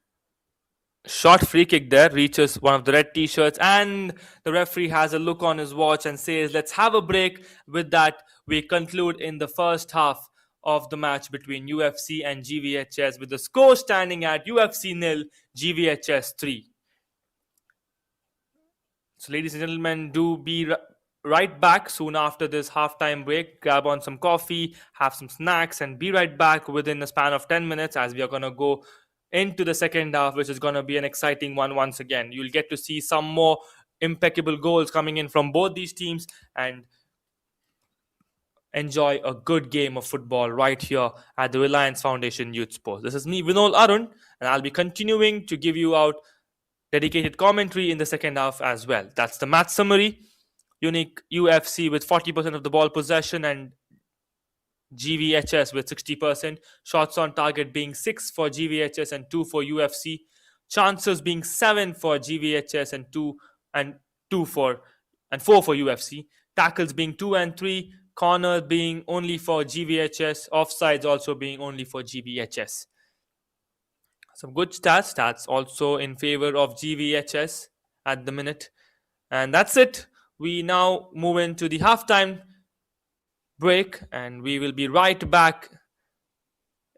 Short free kick there, reaches one of the red t-shirts, and the referee has a look on his watch and says, let's have a break. With that, we conclude in the first half of the match between UFC and GVHS with the score standing at UFC 0, GVHS 3. So ladies and gentlemen, do be right back soon after this halftime break. Grab on some coffee, have some snacks, and be right back within a span of 10 minutes as we are going to go into the second half, which is going to be an exciting one once again. You'll get to see some more impeccable goals coming in from both these teams and enjoy a good game of football right here at the Reliance Foundation Youth Sports. This is me, Vinod Arun, and I'll be continuing to give you out dedicated commentary in the second half as well. That's the match summary. Unique UFC with 40% of the ball possession and GVHS with 60%. Shots on target being 6 for GVHS and 2 for UFC. Chances being 7 for GVHS and 2 for and 4 for UFC. Tackles being 2 and 3. Corner being only for GVHS. Offsides also being only for GVHS. Some good stats also in favor of GVHS at the minute. And that's it. We now move into the halftime break, and we will be right back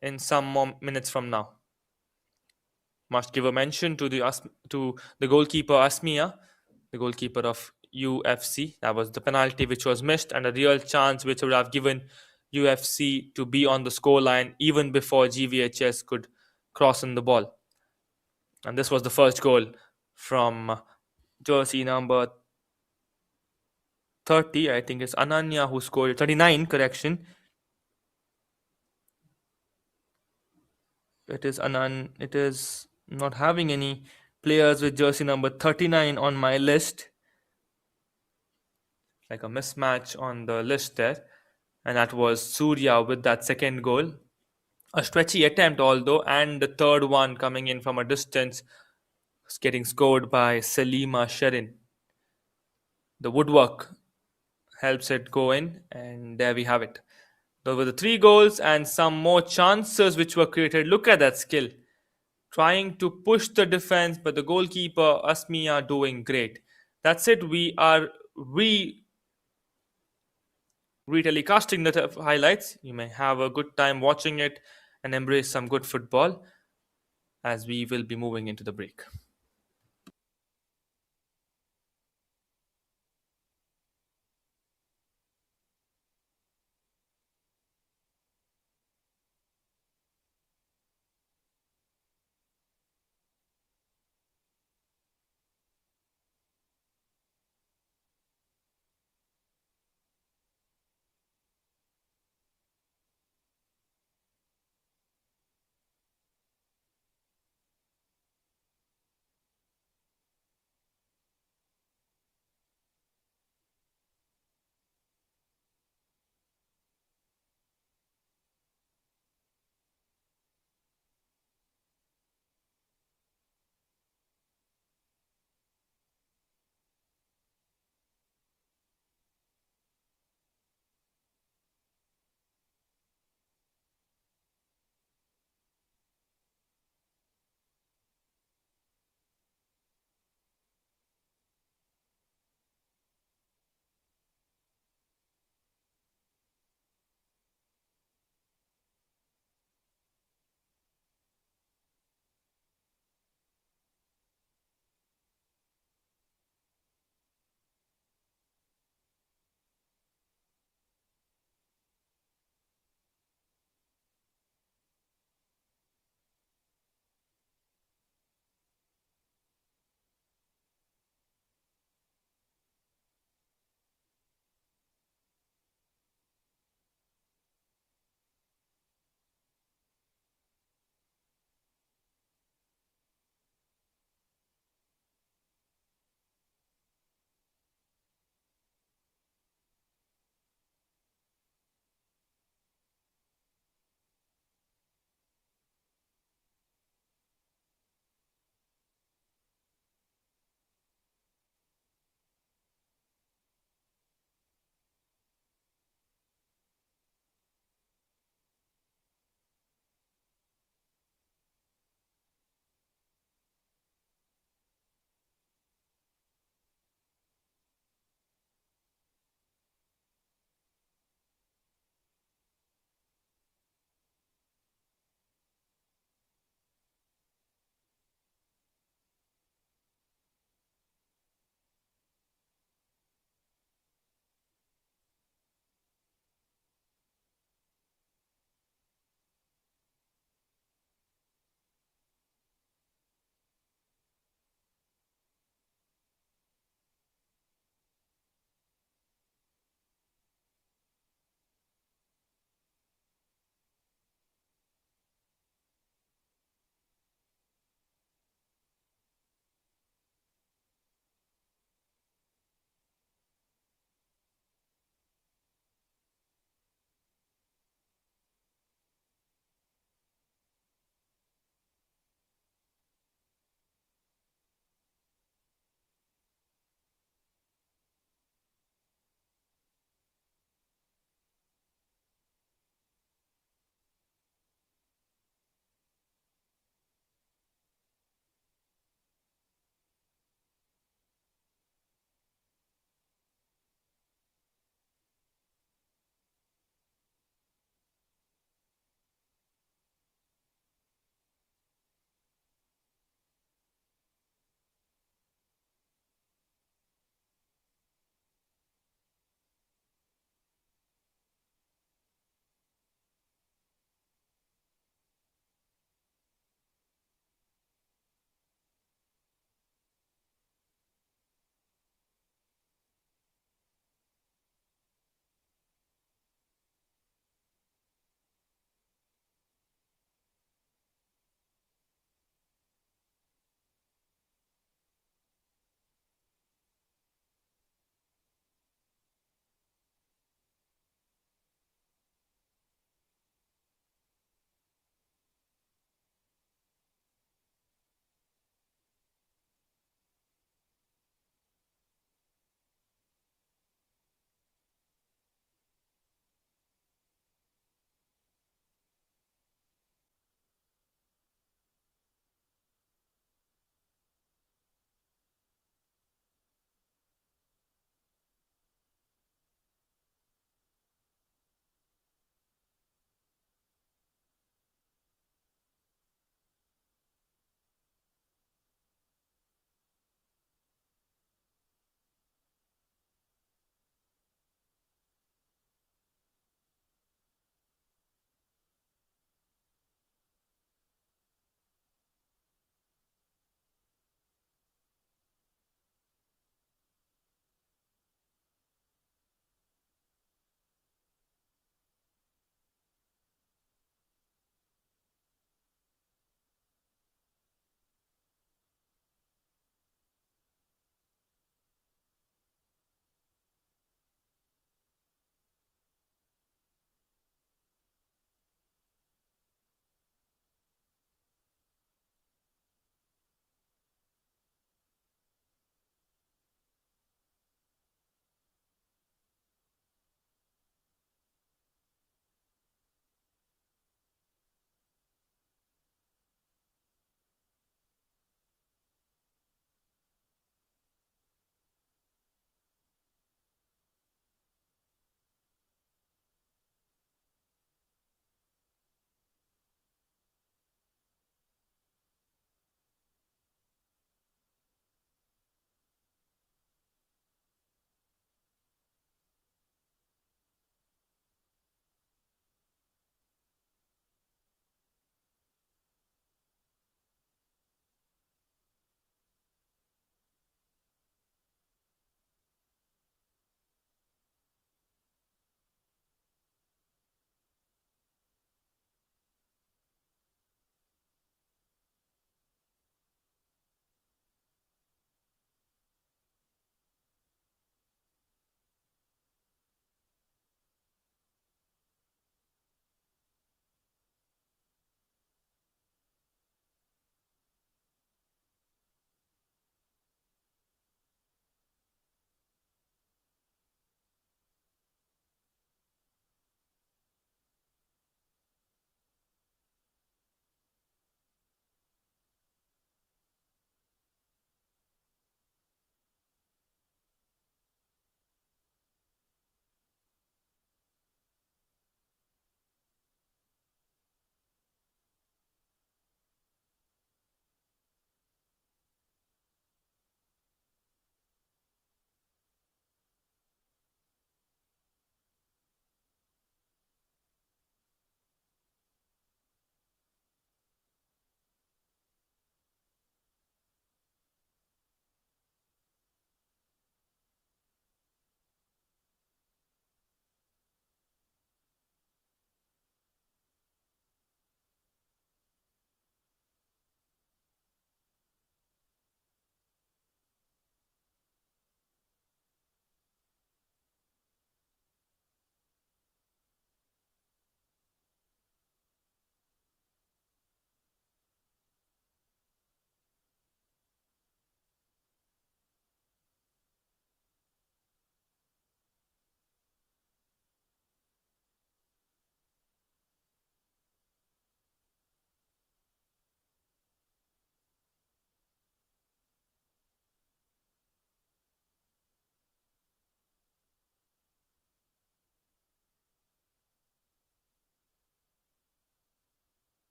in some more minutes from now. Must give a mention to the goalkeeper Asmia, the goalkeeper of UFC. That was the penalty which was missed, and a real chance which would have given UFC to be on the scoreline even before GVHS could cross in the ball. And this was the first goal from jersey number 30. I think it's Ananya who scored. 39, correction. It is not having any players with jersey number 39 on my list. Like a mismatch on the list there. And that was Surya with that second goal. A stretchy attempt, although, and the third one coming in from a distance, getting scored by Salima Sherin. The woodwork helps it go in, and there we have it. Those were the three goals and some more chances which were created. Look at that skill. Trying to push the defense, but the goalkeeper, Asmiya, doing great. That's it. We are retelecasting the highlights. You may have a good time watching it and embrace some good football as we will be moving into the break.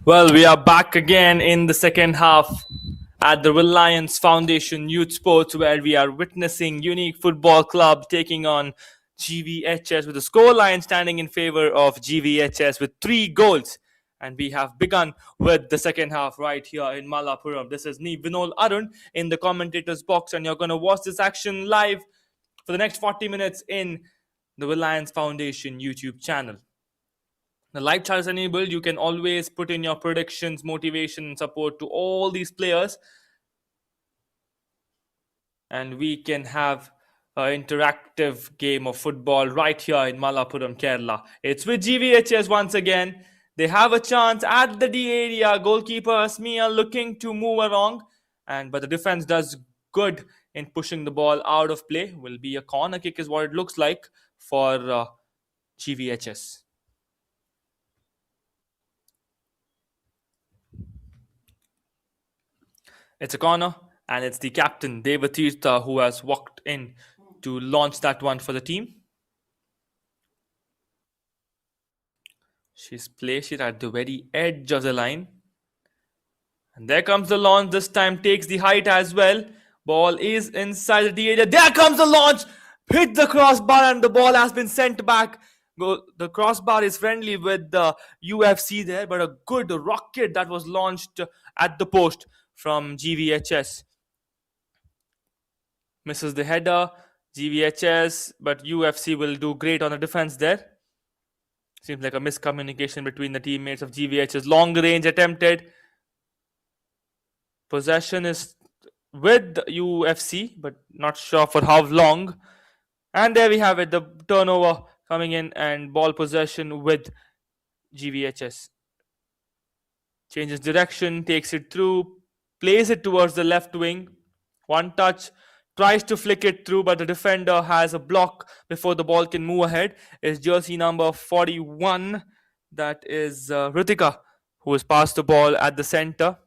Well, we are back again in the second half at the Reliance Foundation Youth Sports, where we are witnessing Unique Football Club taking on GVHS with the scoreline standing in favor of GVHS with 3 goals. And we have begun with the second half right here in Malappuram. This is me, Vinod Arun, in the commentator's box, and you're going to watch this action live for the next 40 minutes in the Reliance Foundation YouTube channel. The live chat is enabled. You can always put in your predictions, motivation, and support to all these players, and we can have an interactive game of football right here in Malappuram, Kerala. It's with GVHS once again. They have a chance at the D area. Goalkeeper Asmia looking to move along, but the defense does good in pushing the ball out of play. Will be a corner kick, is what it looks like for GVHS. It's a corner, and it's the captain, Devatirtha, who has walked in to launch that one for the team. She's placed it at the very edge of the line. And there comes the launch. This time takes the height as well. Ball is inside the area. There comes the launch. Hit the crossbar, and the ball has been sent back. The crossbar is friendly with the UFC there, but a good rocket that was launched at the post from GVHS. Misses the header. GVHS, but UFC will do great on the defense there. Seems like a miscommunication between the teammates of GVHS. Long range attempted. Possession is with UFC, but not sure for how long. And there we have it. The turnover coming in and ball possession with GVHS. Changes direction, takes it through, plays it towards the left wing. One touch, tries to flick it through, but the defender has a block before the ball can move ahead. It's jersey number 41. That is Ritika, who has passed the ball at the center.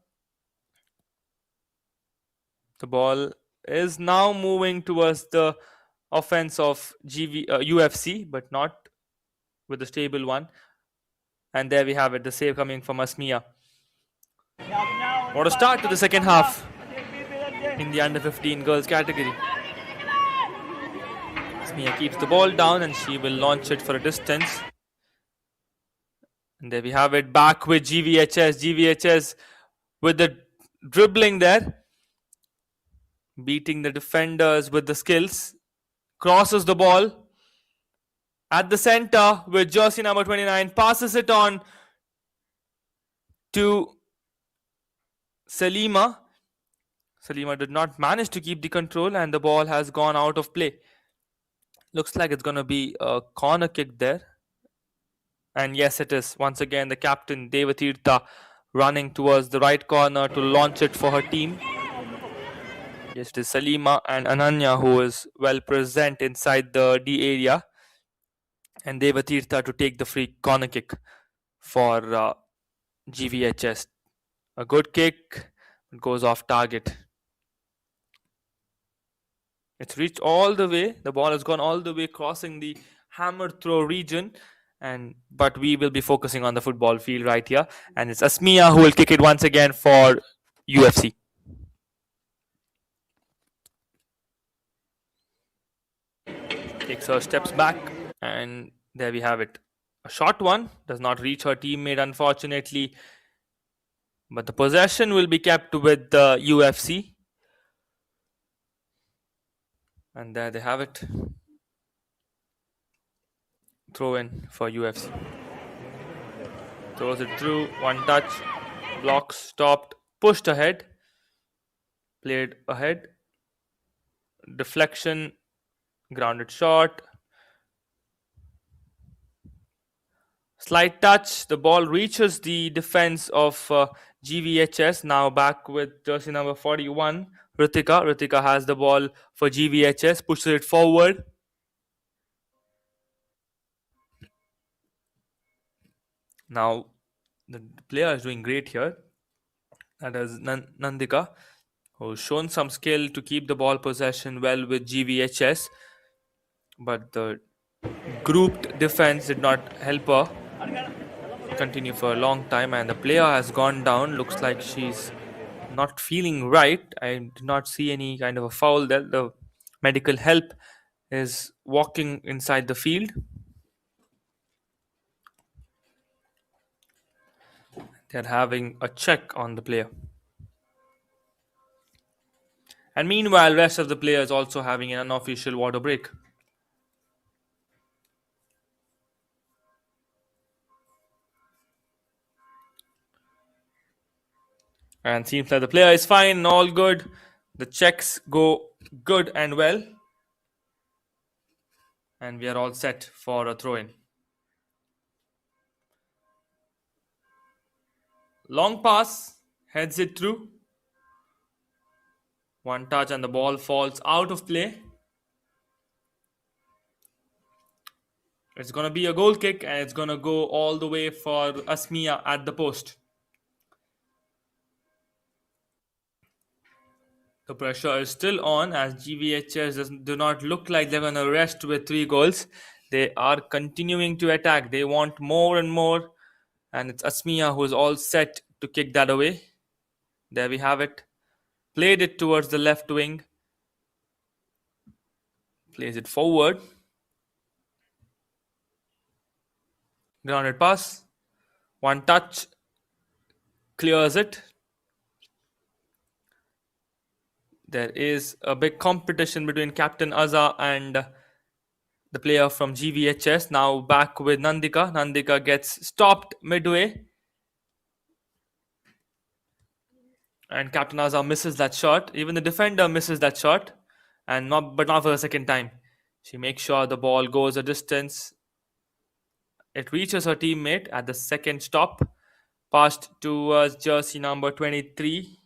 The ball is now moving towards the offense of UFC, but not with the stable one. And there we have it, the save coming from Asmia. What a start to the second half in the under 15 girls category. Asmia keeps the ball down and she will launch it for a distance. And there we have it, back with GVHS. GVHS with the dribbling there, beating the defenders with the skills. Crosses the ball at the center with jersey number 29. Passes it on to Salima. Salima did not manage to keep the control, and the ball has gone out of play. Looks like it's going to be a corner kick there. And yes, it is. Once again, the captain, Devatirtha, running towards the right corner to launch it for her team. Yes, it is Salima and Ananya who is well present inside the D area. And Devatirtha to take the free corner kick for GVHS. A good kick. It goes off target. It's reached all the way. The ball has gone all the way, crossing the hammer throw region. But we will be focusing on the football field right here. And it's Asmia who will kick it once again for UFC. Takes her steps back, and there we have it. A short one, does not reach her teammate, unfortunately. But the possession will be kept with the UFC. And there they have it. Throw in for UFC. Throws it through, one touch, blocks, stopped, pushed ahead, played ahead. Deflection, grounded shot. Slight touch, the ball reaches the defense of GVHS. Now back with jersey number 41, Ritika. Ritika has the ball for GVHS, pushes it forward. Now the player is doing great here. That is Nandika, who's shown some skill to keep the ball possession well with GVHS. But the grouped defense did not help her. continue for a long time, and the player has gone down. Looks like she's not feeling right. I did not see any kind of a foul there. The medical help is walking inside the field. They're having a check on the player. And meanwhile, rest of the players also having an unofficial water break. And seems like the player is fine, all good. The checks go good and well. And we are all set for a throw in. Long pass, heads it through. One touch and the ball falls out of play. It's going to be a goal kick and it's going to go all the way for Asmiya at the post. The pressure is still on as GVHS do not look like they're going to rest with 3 goals. They are continuing to attack. They want more and more. And it's Asmiya who is all set to kick that away. There we have it. Played it towards the left wing. Plays it forward. Grounded pass. One touch. Clears it. There is a big competition between Captain Azza and the player from GVHS. Now back with Nandika. Nandika gets stopped midway. And Captain Azza misses that shot. Even the defender misses that shot. And not for the second time. She makes sure the ball goes a distance. It reaches her teammate at the second stop. Passed towards jersey number 23.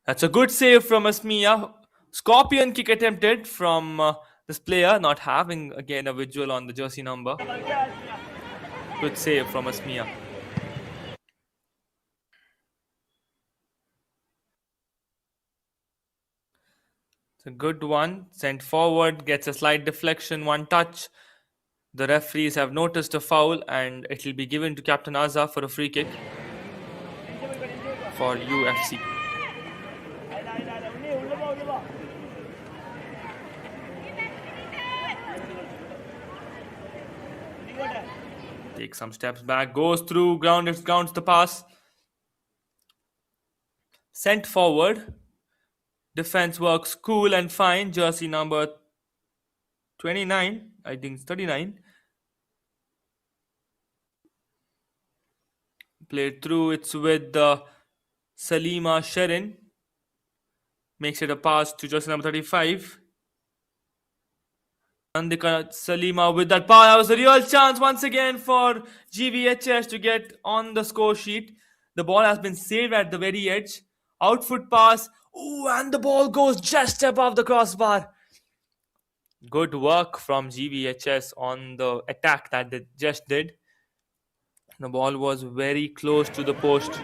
That's a good save from Asmiya. Scorpion kick attempted from this player, not having again a visual on the jersey number. Good save from Asmiya. It's a good one. Sent forward, gets a slight deflection, one touch. The referees have noticed a foul and it will be given to Captain Azza for a free kick for UFC. Takes some steps back, goes through, grounds the pass. Sent forward. Defense works cool and fine. Jersey number 29, I think it's 39. Played through, it's with Salima Sherin. Makes it a pass to jersey number 35. Nandika Salima with that pass. That was a real chance once again for GVHS to get on the score sheet. The ball has been saved at the very edge. Outfoot pass. Ooh, and the ball goes just above the crossbar. Good work from GVHS on the attack that they just did. The ball was very close to the post.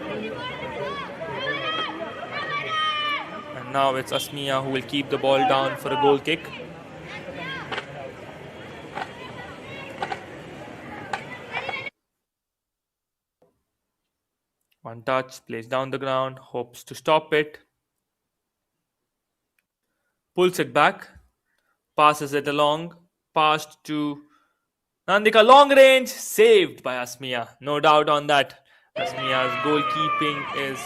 And now it's Asmiya who will keep the ball down for a goal kick. One touch, plays down the ground, hopes to stop it. Pulls it back, passes it along, passed to Nandika, long range, saved by Asmiya. No doubt on that. Asmiya's goalkeeping is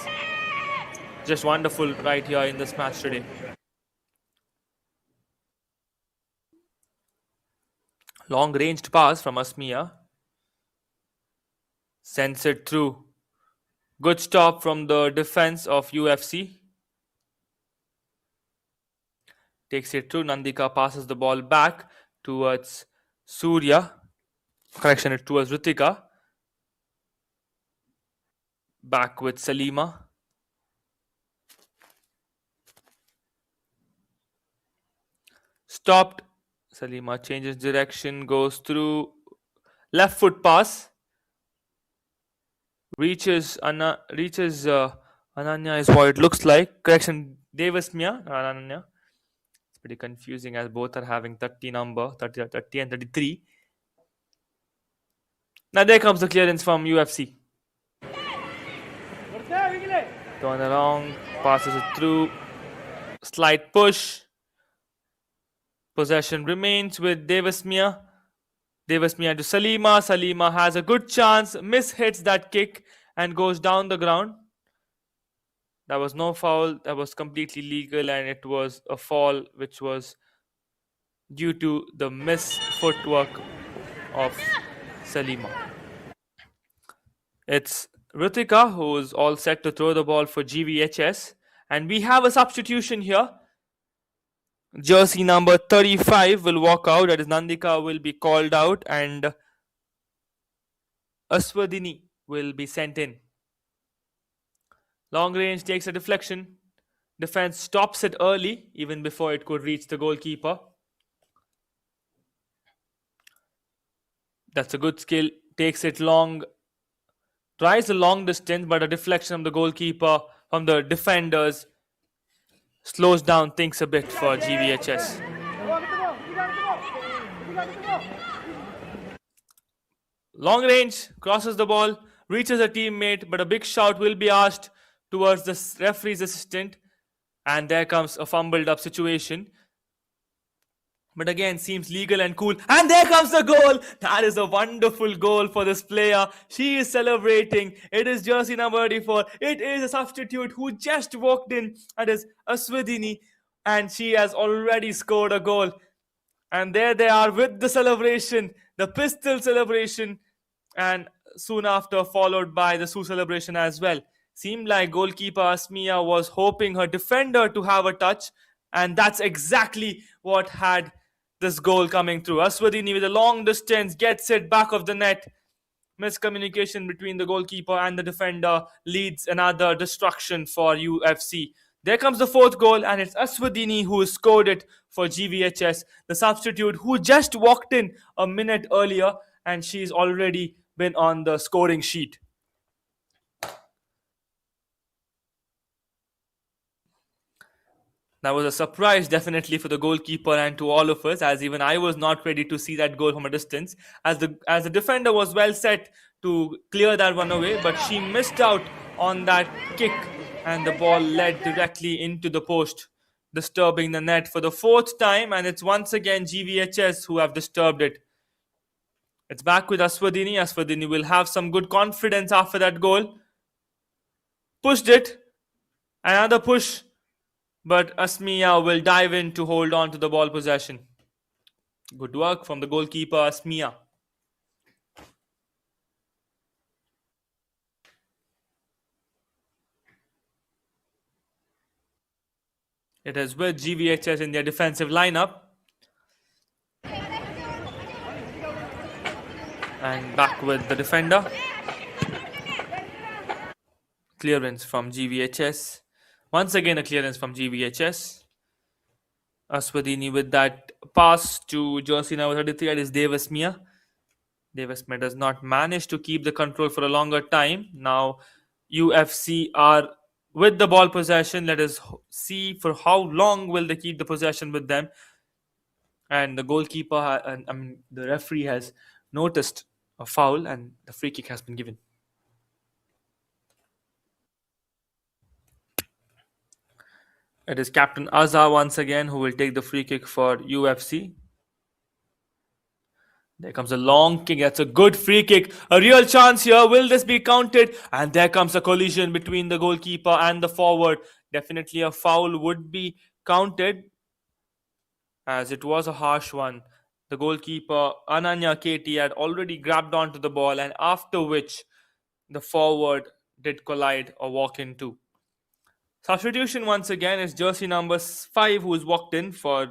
just wonderful right here in this match today. Long ranged pass from Asmiya. Sends it through. Good stop from the defense of UFC. Takes it through. Nandika passes the ball back towards Surya. Correction, it towards Ritika. Back with Salima. Stopped. Salima changes direction, goes through. Left foot pass. Reaches Ananya is what it looks like. Correction, Davis Mia, not Ananya. It's pretty confusing as both are having 30 and 33. Now there comes the clearance from UFC. Turn around, passes it through. Slight push. Possession remains with Davis Mia. Davis Mia to Salima. Salima has a good chance, mishits that kick and goes down the ground. That was no foul, that was completely legal, and it was a fall which was due to the miss footwork of Salima. It's Ritika who is all set to throw the ball for GVHS, and we have a substitution here. Jersey number 35 will walk out, that is Nandika will be called out, and Aswadini will be sent in. Long range takes a deflection. Defense stops it early, even before it could reach the goalkeeper. That's a good skill. Takes it long. Tries a long distance, but a deflection from the goalkeeper, from the defenders, slows down things a bit for GVHS. Long range, crosses the ball, reaches a teammate, but a big shout will be asked towards the referee's assistant. And there comes a fumbled up situation. But again, seems legal and cool. And there comes the goal. That is a wonderful goal for this player. She is celebrating. It is jersey number 34. It is a substitute who just walked in. That is Aswadini. And she has already scored a goal. And there they are with the celebration. The pistol celebration. And soon after followed by the Sioux celebration as well. Seemed like goalkeeper Asmia was hoping her defender to have a touch. And that's exactly what had this goal coming through. Aswadini with a long distance gets it back of the net. Miscommunication between the goalkeeper and the defender leads another destruction for UFC. There comes the fourth goal, and it's Aswadini who scored it for GVHS, the substitute who just walked in a minute earlier, and she's already been on the scoring sheet. That was a surprise definitely for the goalkeeper and to all of us, as even I was not ready to see that goal from a distance, as the defender was well set to clear that one away, but she missed out on that kick and the ball led directly into the post, disturbing the net for the fourth time, and it's once again GVHS who have disturbed it. It's back with Aswadini. Aswadini will have some good confidence after that goal. Pushed it. Another push. But Asmia will dive in to hold on to the ball possession. Good work from the goalkeeper, Asmia. It is with GVHS in their defensive lineup. And back with the defender. Clearance from GVHS. Once again, a clearance from GVHS. Aswadini with that pass to jersey number 33, that is Davis Mia. Davis Mia does not manage to keep the control for a longer time. Now, UFC are with the ball possession. Let us see for how long will they keep the possession with them. And the goalkeeper, the referee has noticed a foul and the free kick has been given. It is Captain Azza once again who will take the free kick for UFC. There comes a long kick. That's a good free kick. A real chance here. Will this be counted? And there comes a collision between the goalkeeper and the forward. Definitely a foul would be counted, as it was a harsh one. The goalkeeper, Ananya Katie, had already grabbed onto the ball, and after which the forward did collide or walk into. Substitution once again is jersey number 5 who's walked in for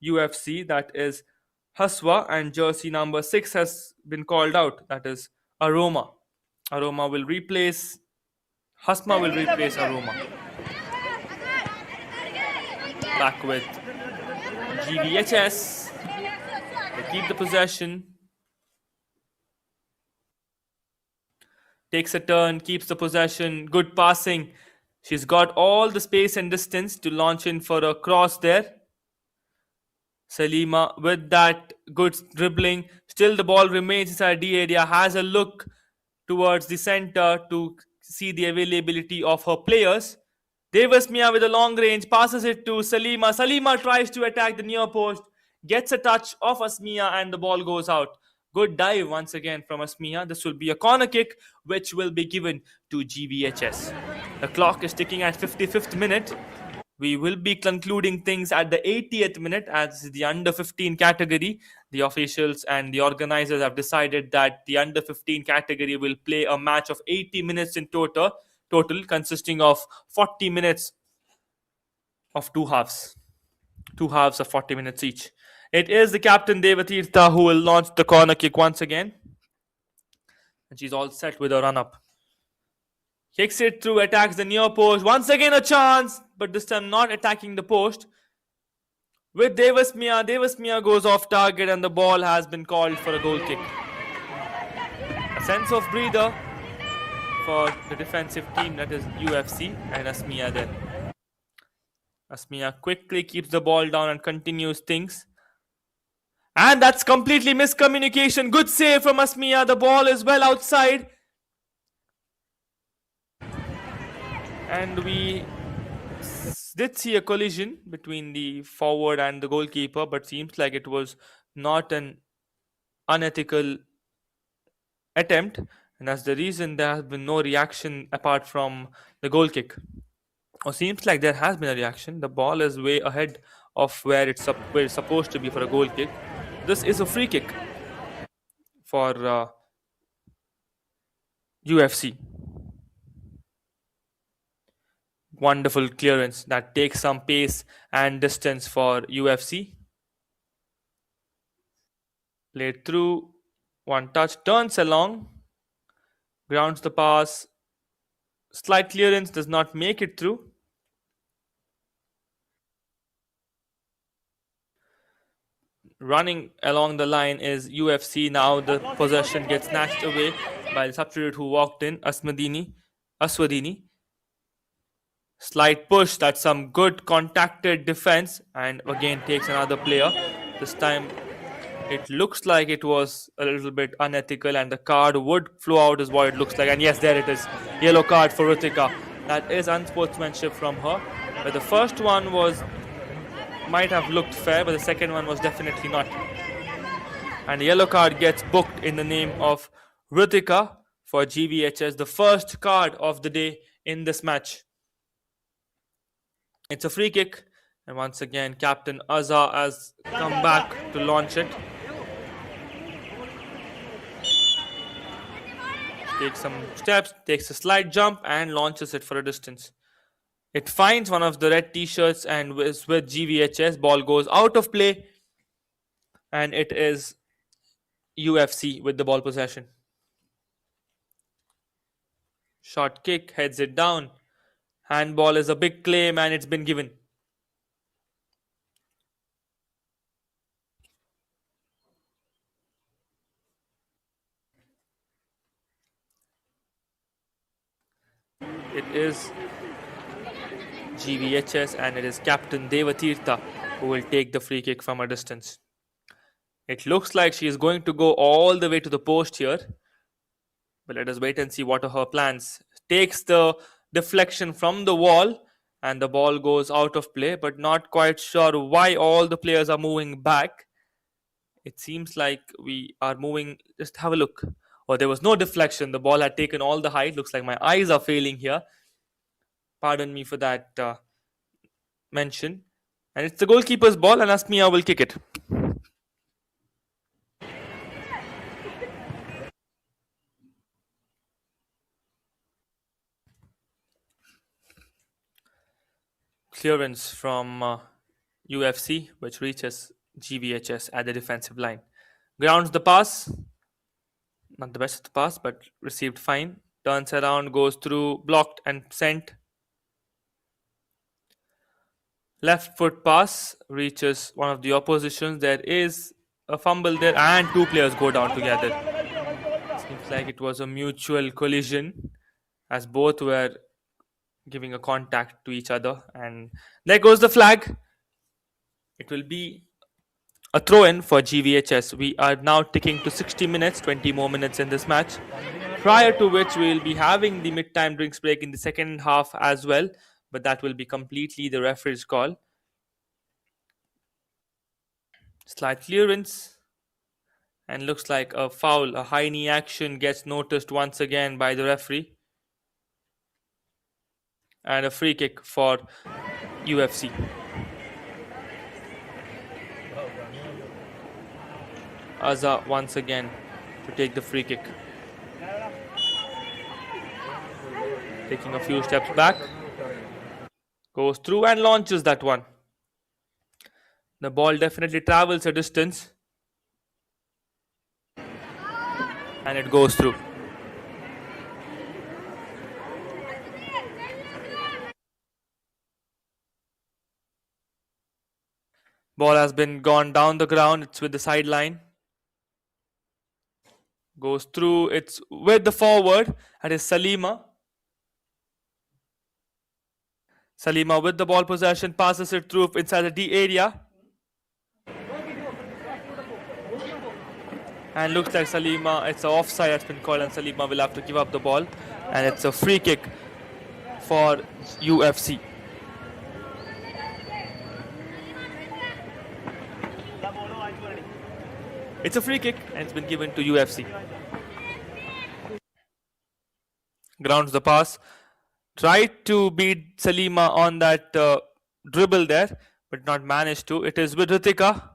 UFC. That is Haswa, and jersey number 6 has been called out. That is Aroma. Aroma will replace Hasma will replace Aroma. Back with GVHS. They keep the possession. Takes a turn, keeps the possession. Good passing. She's got all the space and distance to launch in for a cross there. Salima with that good dribbling Still, the ball remains inside D area, has a look towards the center to see the availability of her players. Davis Mia with a long range passes it to Salima. Salima tries to attack the near post, gets a touch of Asmia, and the ball goes out. Good dive once again from Asmia. This will be a corner kick, which will be given to GVHS. The clock is ticking at 55th minute. We will be concluding things at the 80th minute as the under 15 category. The officials and the organizers have decided that the under 15 category will play a match of 80 minutes in total consisting of 40 minutes of two halves of 40 minutes each. It is the captain Devatirtha who will launch the corner kick once again, and she's all set with a run up. Kicks it through, attacks the near post. Once again a chance, but this time not attacking the post. With Davis Mia goes off target and the ball has been called for a goal kick. A sense of breather for the defensive team, that is UFC, and Asmia there. Asmia quickly keeps the ball down and continues things. And that's completely miscommunication. Good save from Asmia. The ball is well outside. And we did see a collision between the forward and the goalkeeper, but seems like it was not an unethical attempt. And that's the reason there has been no reaction apart from the goal kick. Or seems like there has been a reaction. The ball is way ahead of where it's supposed to be for a goal kick. This is a free kick for UFC. Wonderful clearance that takes some pace and distance for UFC. Played through, one touch, turns along, grounds the pass. Slight clearance, does not make it through. Running along the line is UFC. Now the possession gets snatched away by the substitute who walked in, Aswadini. Slight push, that's some good contacted defense, and again takes another player. This time it looks like it was a little bit unethical and the card would flow out is what it looks like. And yes, there it is. Yellow card for Ritika. That is unsportsmanship from her. But the first one might have looked fair, but the second one was definitely not. And the yellow card gets booked in the name of Ritika for GVHS, the first card of the day in this match. It's a free kick, and once again Captain Azza has come back to launch it. Takes some steps, takes a slight jump and launches it for a distance. It finds one of the red t-shirts and is with GVHS. Ball goes out of play, and it is UFC with the ball possession. Short kick, heads it down. Handball is a big claim and it's been given. It is GVHS and it is Captain Devatirtha who will take the free kick from a distance. It looks like she is going to go all the way to the post here. But let us wait and see what are her plans. Takes the deflection from the wall and the ball goes out of play, but not quite sure why all the players are moving back. It seems like we are moving. Just have a look. Oh, there was no deflection. The ball had taken all the height. Looks like my eyes are failing here. Pardon me for that mention. And it's the goalkeeper's ball, and Asmia will kick it. Clearance from UFC, which reaches GVHS at the defensive line. Grounds the pass. Not the best of the pass, but received fine. Turns around, goes through, blocked and sent. Left foot pass reaches one of the oppositions. There is a fumble there and two players go down together. Seems like it was a mutual collision as both were giving a contact to each other, and there goes the flag. It will be A throw in for GVHS. We are now ticking to 60 minutes, 20 more minutes in this match. Prior to which we will be having the mid-time drinks break in the second half as well, but that will be completely the referee's call. Slight clearance, and looks like a foul. A high knee action gets noticed once again by the referee, and a free kick for UFC. Azza once again to take the free kick. Taking a few steps back. Goes through and launches that one. The ball definitely travels a distance. And it goes through. Ball has been gone down the ground. It's with the sideline. Goes through. It's with the forward. That is Salima. Salima with the ball possession. Passes it through inside the D area. And looks like Salima, it's an offside that's been called, and Salima will have to give up the ball. And it's a free kick for UFC. It's a free kick and it's been given to UFC. Grounds the pass. Tried to beat Salima on that dribble there, but not managed to. It is with Ritika.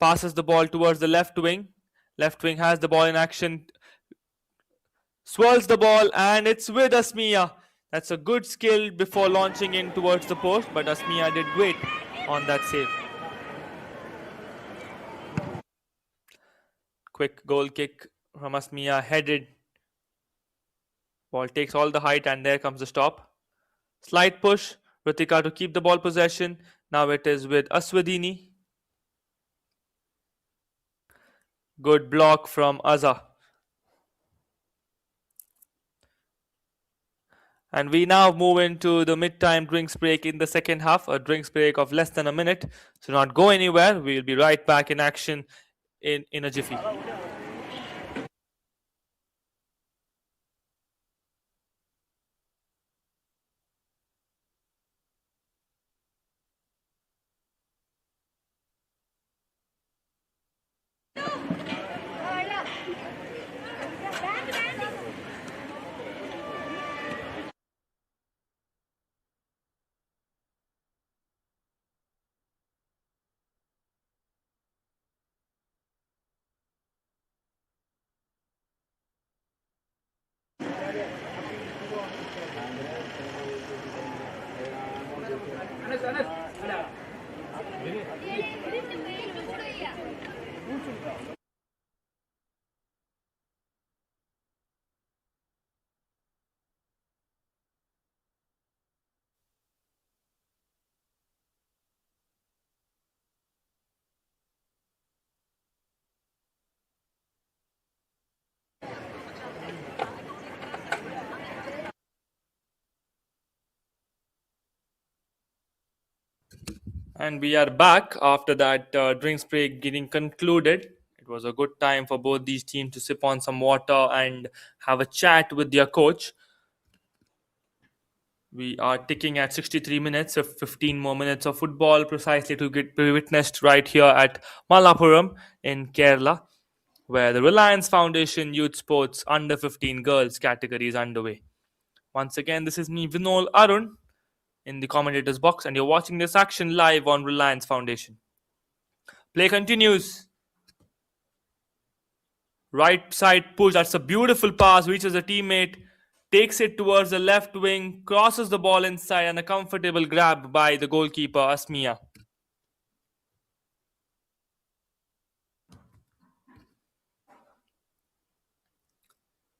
Passes the ball towards the left wing. Left wing has the ball in action. Swirls the ball, and it's with Asmiya. That's a good skill before launching in towards the post, but Asmiya did great on that save. Quick goal kick from Asmiya, headed. Ball takes all the height, and there comes the stop. Slight push. Ritika to keep the ball possession. Now it is with Aswadini. Good block from Azza. And we now move into the mid-time drinks break in the second half. A drinks break of less than a minute. So not go anywhere. We'll be right back in action in a jiffy. And we are back after that drinks break getting concluded. It was a good time for both these teams to sip on some water and have a chat with their coach. We are ticking at 63 minutes, of 15 more minutes of football precisely to be witnessed right here at Malappuram in Kerala, where the Reliance Foundation Youth Sports Under 15 Girls category is underway. Once again, this is me, Vinol Arun, in the commentator's box, and you're watching this action live on Reliance Foundation. Play continues. Right side push. That's a beautiful pass. Reaches a teammate. Takes it towards the left wing. Crosses the ball inside, and a comfortable grab by the goalkeeper, Asmiya.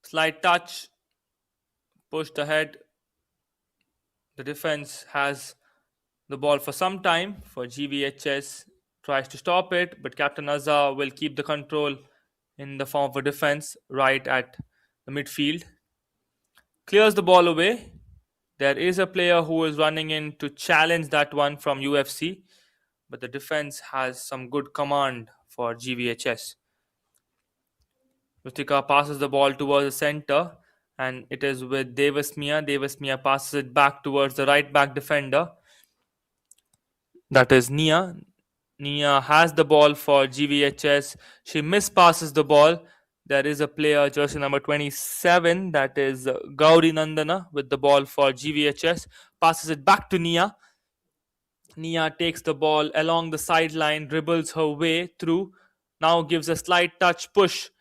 Slight touch. Pushed ahead. The defense has the ball for some time. For GVHS tries to stop it, but Captain Azza will keep the control in the form of a defense right at the midfield. Clears the ball away. There is a player who is running in to challenge that one from UFC, but the defense has some good command for GVHS. Rutika passes the ball towards the center, and it is with Davis Mia. Davis Mia passes it back towards the right back defender. That is Nia. Nia has the ball for GVHS. She mispasses the ball. There is a player, jersey number 27, that is Gauri Nandana, with the ball for GVHS. Passes it back to Nia. Nia takes the ball along the sideline, dribbles her way through. Now gives a slight touch push.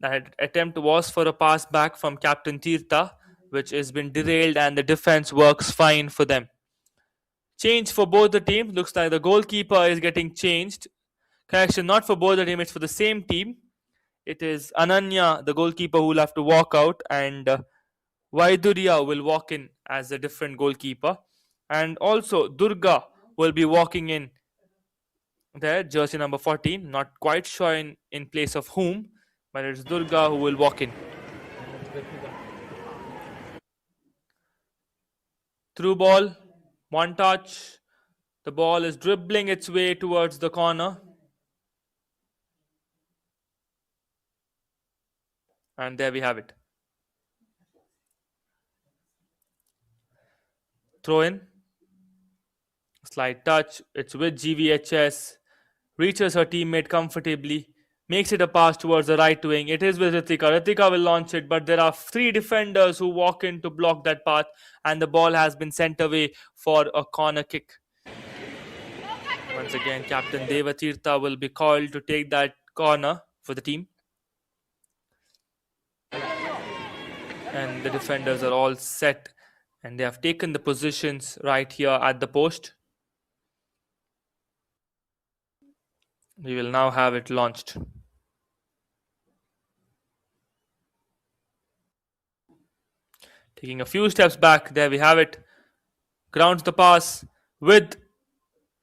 That attempt was for a pass back from Captain Tirtha, which has been derailed, and the defense works fine for them. Change for both the teams. Looks like the goalkeeper is getting changed. Correction, not for both the teams, it's for the same team. It is Ananya, the goalkeeper, who will have to walk out, and Vaidurya will walk in as a different goalkeeper. And also, Durga will be walking in there, jersey number 14. Not quite sure in place of whom, but it's Durga who will walk in. Through ball, one touch. The ball is dribbling its way towards the corner. And there we have it. Throw in. Slight touch. It's with GVHS. Reaches her teammate comfortably. Makes it a pass towards the right wing. It is with Ritika. Ritika will launch it, but there are three defenders who walk in to block that path, and the ball has been sent away for a corner kick. Once again, Captain Devatirtha will be called to take that corner for the team. And the defenders are all set, and they have taken the positions right here at the post. We will now have it launched. Taking a few steps back, there we have it. Grounds the pass with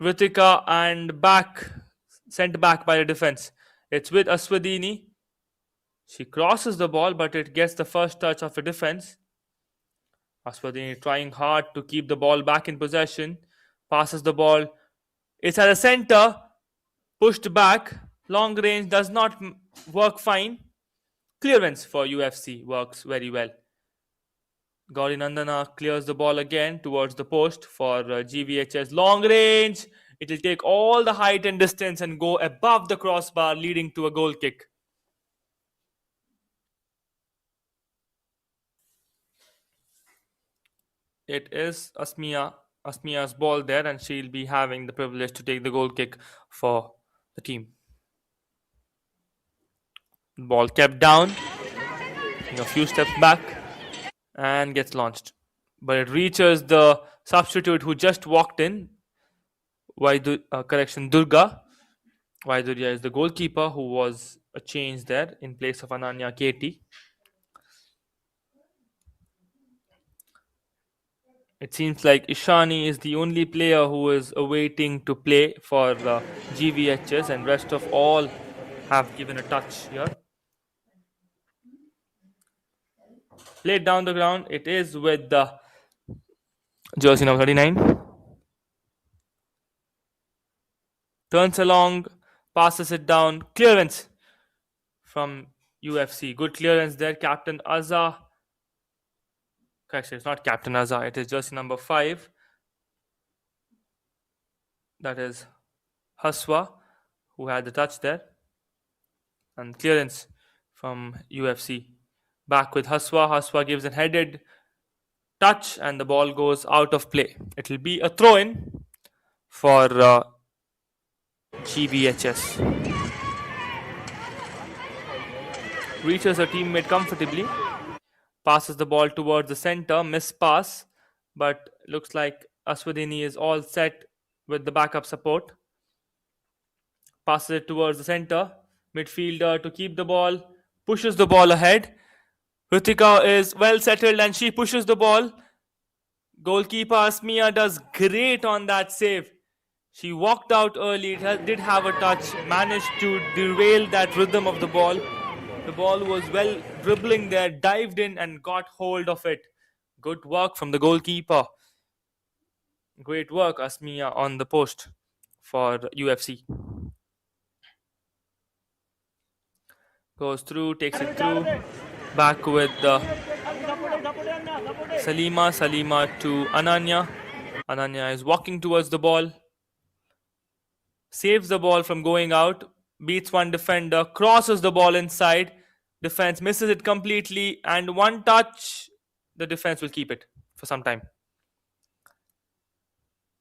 Ritika and back, sent back by the defense. It's with Aswadini. She crosses the ball, but it gets the first touch of the defense. Aswadini trying hard to keep the ball back in possession. Passes the ball. It's at the center. Pushed back. Long range does not work fine. Clearance for UFC works very well. Gauri Nandana clears the ball again towards the post for GVHS. Long range. It will take all the height and distance and go above the crossbar, leading to a goal kick. It is Asmia's ball there, and she'll be having the privilege to take the goal kick for the team. Ball kept down, a few steps back, and gets launched. But it reaches the substitute who just walked in. Durga. Vaidurya is the goalkeeper who was a change there in place of Ananya Katie. It seems like Ishani is the only player who is awaiting to play for GVHS, and rest of all have given a touch here. Played down the ground. It is with the jersey number 39. Turns along, passes it down. Clearance from UFC. Good clearance there. Captain Azza. Actually, it's not Captain Azza. It is jersey number 5. That is Haswa, who had the touch there. And clearance from UFC. Back with Haswa. Haswa gives a headed touch, and the ball goes out of play. It will be a throw-in for GVHS. Reaches her teammate comfortably. Passes the ball towards the center. Miss pass. But looks like Aswadini is all set with the backup support. Passes it towards the center. Midfielder to keep the ball. Pushes the ball ahead. Ritika is well settled, and she pushes the ball. Goalkeeper Asmia does great on that save. She walked out early, did have a touch, managed to derail that rhythm of the ball. The ball was well dribbling there, dived in and got hold of it. Good work from the goalkeeper. Great work, Asmia, on the post. for UFC. Goes through, takes it through. Back with Salima to Ananya. Ananya is walking towards the ball. Saves the ball from going out. Beats one defender. Crosses the ball inside. Defense misses it completely. And one touch. The defense will keep it for some time.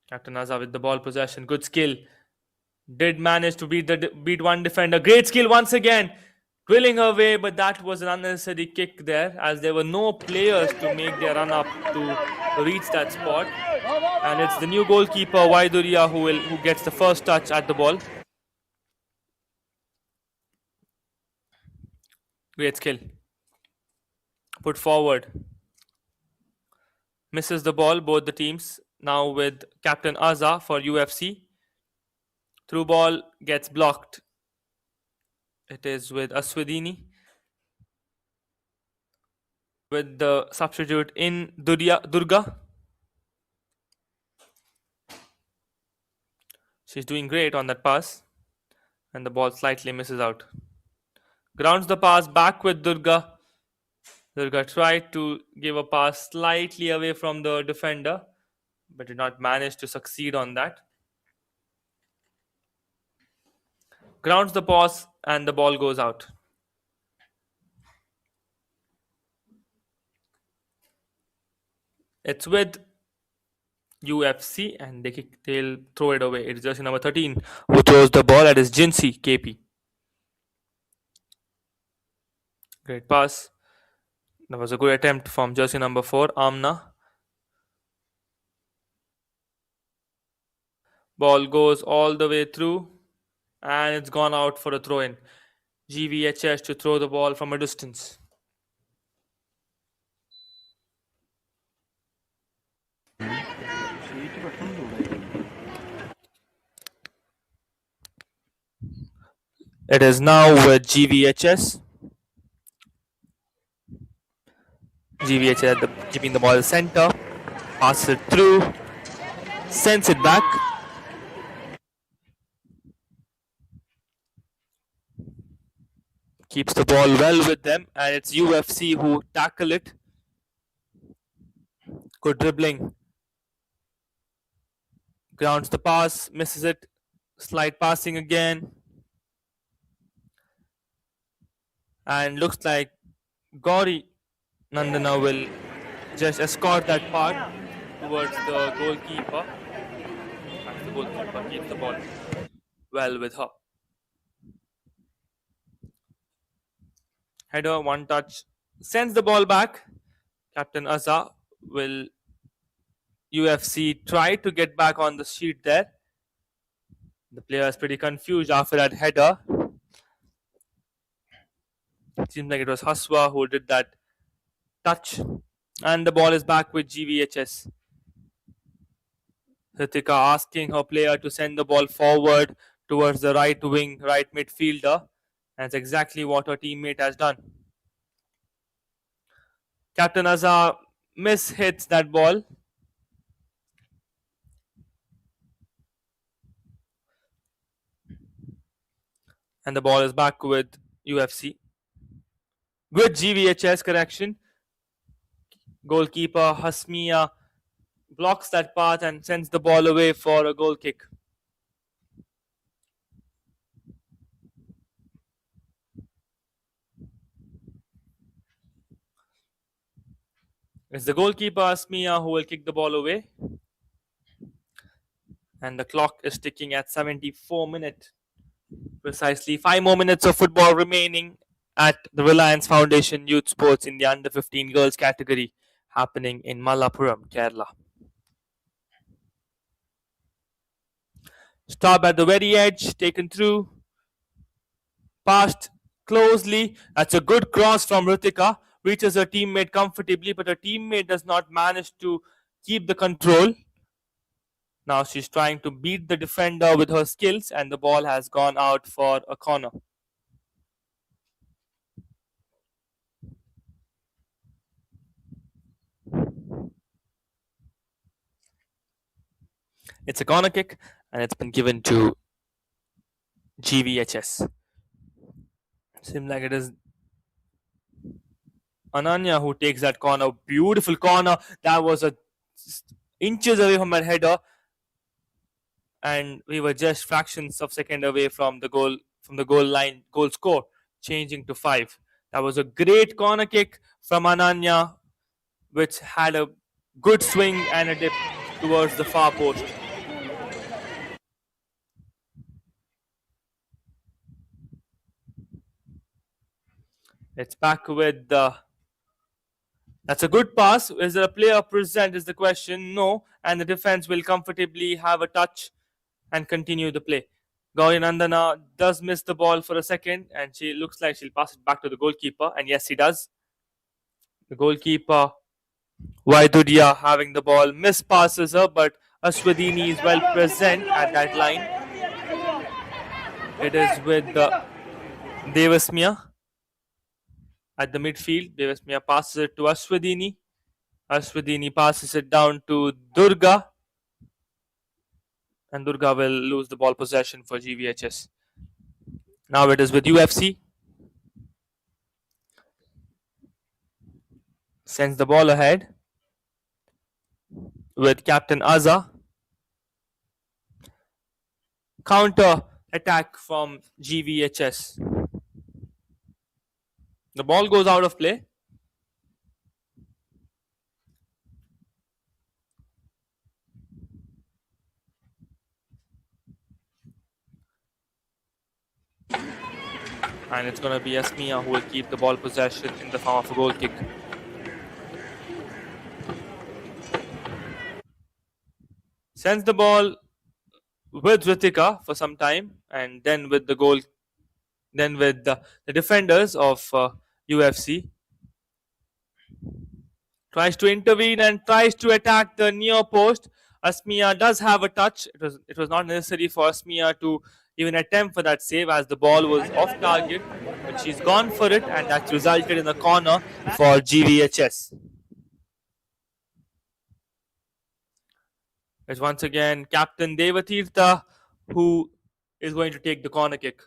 Captain Azza with the ball possession. Good skill. Did manage to beat one defender. Great skill once again. Drilling her way, but that was an unnecessary kick there, as there were no players to make their run up to reach that spot. And it's the new goalkeeper Waiduria who gets the first touch at the ball. Great skill. Put forward. Misses the ball, both the teams. Now with Captain Azza for UFC. Through ball gets blocked. It is with Aswadini. With the substitute in Durga. She's doing great on that pass. And the ball slightly misses out. Grounds the pass back with Durga. Durga tried to give a pass slightly away from the defender, but did not manage to succeed on that. Grounds the pass and the ball goes out. It's with UFC and they'll throw it away. It's jersey number 13 who throws the ball. That is Jinsi KP. Great pass. That was a good attempt from jersey number 4, Amna. Ball goes all the way through and it's gone out for a throw in. GVHS to throw the ball from a distance. It is now with GVHS. GVHS keeping the ball center. Passes it through. Sends it back. Keeps the ball well with them. And it's UFC who tackle it. Good dribbling. Grounds the pass. Misses it. Slight passing again. And looks like Gauri Nandana will just escort that part towards the goalkeeper. And the goalkeeper keeps the ball well with her. Header, one touch. Sends the ball back. Captain Azza will UFC try to get back on the sheet there. The player is pretty confused after that header. It seems like it was Haswa who did that touch. And the ball is back with GVHS. Ritika asking her player to send the ball forward towards the right wing, right midfielder. That's exactly what her teammate has done. Captain Azza mishits that ball. And the ball is back with UFC. Good GVHS correction. Goalkeeper Hasmia blocks that path and sends the ball away for a goal kick. It's the goalkeeper Hasmia who will kick the ball away. And the clock is ticking at 74 minutes. Precisely 5 more minutes of football remaining at the Reliance Foundation Youth Sports in the under 15 girls category, happening in Malappuram, Kerala. Stop at the very edge, taken through, passed closely. That's a good cross from Ritika. Reaches her teammate comfortably, but her teammate does not manage to keep the control. Now she's trying to beat the defender with her skills, and the ball has gone out for a corner. It's a corner kick, and it's been given to GVHS. Seems like it is Ananya who takes that corner. Beautiful corner. That was a inches away from her header, and we were just fractions of second away from the goal line goal score, changing to 5. That was a great corner kick from Ananya, which had a good swing and a dip towards the far post. It's back with the. That's a good pass. Is there a player present? Is the question. No, and the defense will comfortably have a touch and continue the play. Gauri Nandana does miss the ball for a second, and she looks like she'll pass it back to the goalkeeper. And yes, he does. The goalkeeper, Vaidudia, having the ball, mispasses her, but Aswadini is well present at that line. It is with Devasmiya at the midfield. Devasmiya passes it to Aswadini. Aswadini passes it down to Durga, and Durga will lose the ball possession for GVHS. Now it is with UFC. Sends the ball ahead with Captain Azza. Counter attack from GVHS. The ball goes out of play. And it's going to be Asmiya who will keep the ball possession in the form of a goal kick. Sends the ball with Ritika for some time, and then with the goal, then with the defenders of UFC. Tries to intervene and tries to attack the near post. Asmiya does have a touch. It was not necessary for Asmiya to even attempt for that save as the ball was off target, but she's gone for it, and that's resulted in a corner for GVHS. It's once again Captain Devatirtha who is going to take the corner kick.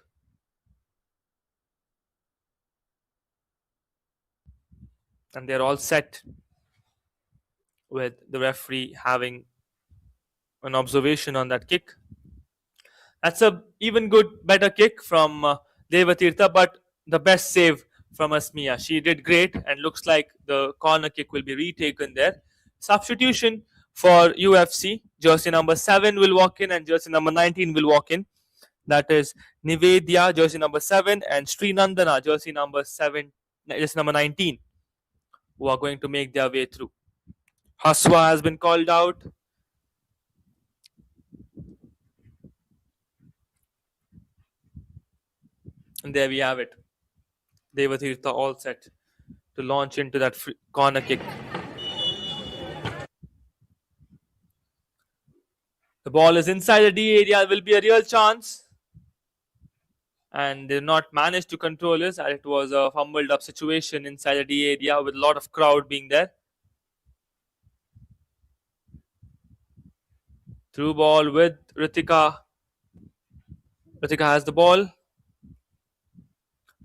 And they're all set with the referee having an observation on that kick. That's a even better kick from Devatirtha, but the best save from Asmiya. She did great, and looks like the corner kick will be retaken there. Substitution for UFC. Jersey number 7 will walk in, and jersey number 19 will walk in. That is Nivedya, jersey number 7, and Srinandana, jersey number 7, jersey number 19, who are going to make their way through. Haswa has been called out. And there we have it. Devatirtha all set to launch into that corner kick. The ball is inside the D area. Will be a real chance. And they did not manage to control it. It was a fumbled up situation inside the D area with a lot of crowd being there. Through ball with Ritika. Ritika has the ball.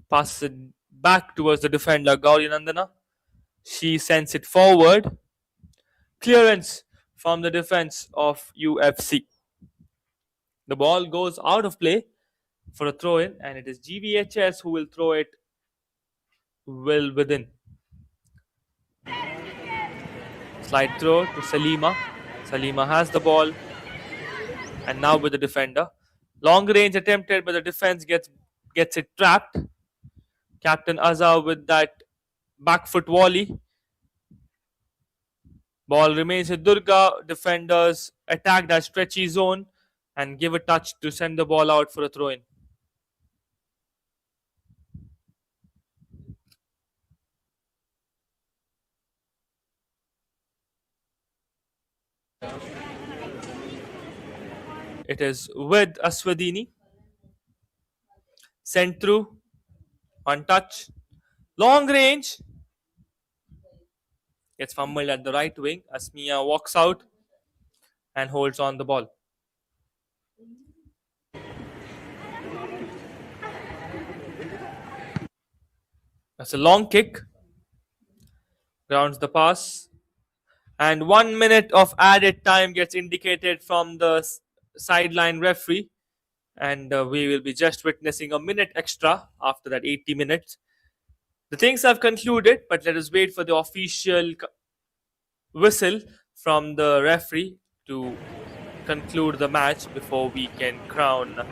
Passes it back towards the defender, Gauri Nandana. She sends it forward. Clearance from the defense of UFC. The ball goes out of play for a throw in, and it is GVHS who will throw it well within. Slide throw to Salima. Salima has the ball, and now with the defender. Long range attempted, but the defense gets it trapped. Captain Azza with that back foot volley. Ball remains with Durga. Defenders attack that stretchy zone and give a touch to send the ball out for a throw in. It is with Aswadini. Sent through. One touch. Long range. Gets fumbled at the right wing. Asmiya walks out and holds on the ball. That's a long kick, grounds the pass, and 1 minute of added time gets indicated from the sideline referee, and we will be just witnessing a minute extra after that 80 minutes. The things have concluded, but let us wait for the official whistle from the referee to conclude the match before we can crown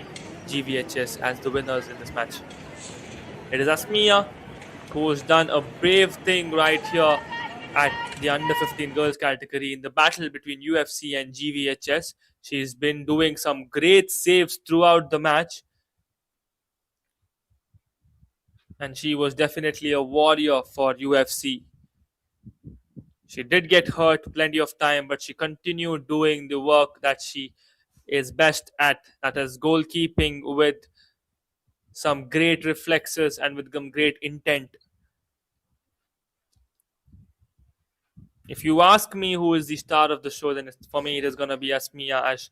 GVHS as the winners in this match. It is Asmiya who has done a brave thing right here at the under 15 girls category in the battle between UFC and GVHS. She's been doing some great saves throughout the match, and she was definitely a warrior for UFC. She did get hurt plenty of time, but she continued doing the work that she is best at, that is goalkeeping with some great reflexes and with some great intent. If you ask me who is the star of the show, then for me it is going to be Asmiya Ash.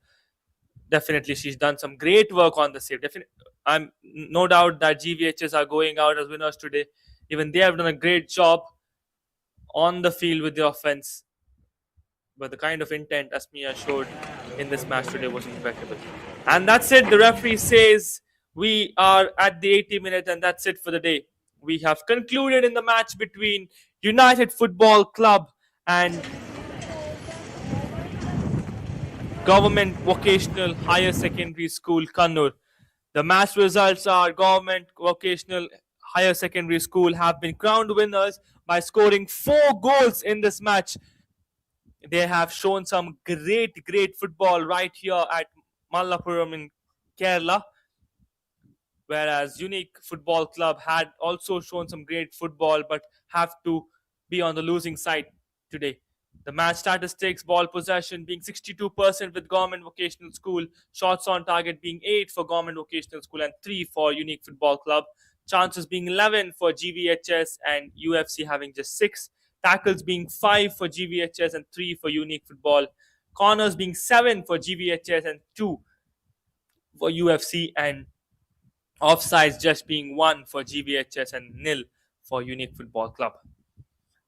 Definitely, she's done some great work on the save. I'm no doubt that GVHS are going out as winners today. Even they have done a great job on the field with the offense. But the kind of intent Asmiya showed in this match today was impeccable. And that's it. The referee says we are at the 80 minute, and that's it for the day. We have concluded in the match between United Football Club and Government Vocational Higher Secondary School, Kannur. The match results are Government Vocational Higher Secondary School have been crowned winners by scoring 4 goals in this match. They have shown some great football right here at Malappuram in Kerala, whereas Unique Football Club had also shown some great football but have to be on the losing side today. The match statistics: ball possession being 62% with Government Vocational School, shots on target being 8 for Government Vocational School and 3 for Unique Football Club, chances being 11 for GVHS and UFC having just 6, tackles being 5 for GVHS and 3 for Unique Football, corners being 7 for GVHS and 2 for UFC, and offsides just being 1 for GVHS and 0 for Unique Football Club.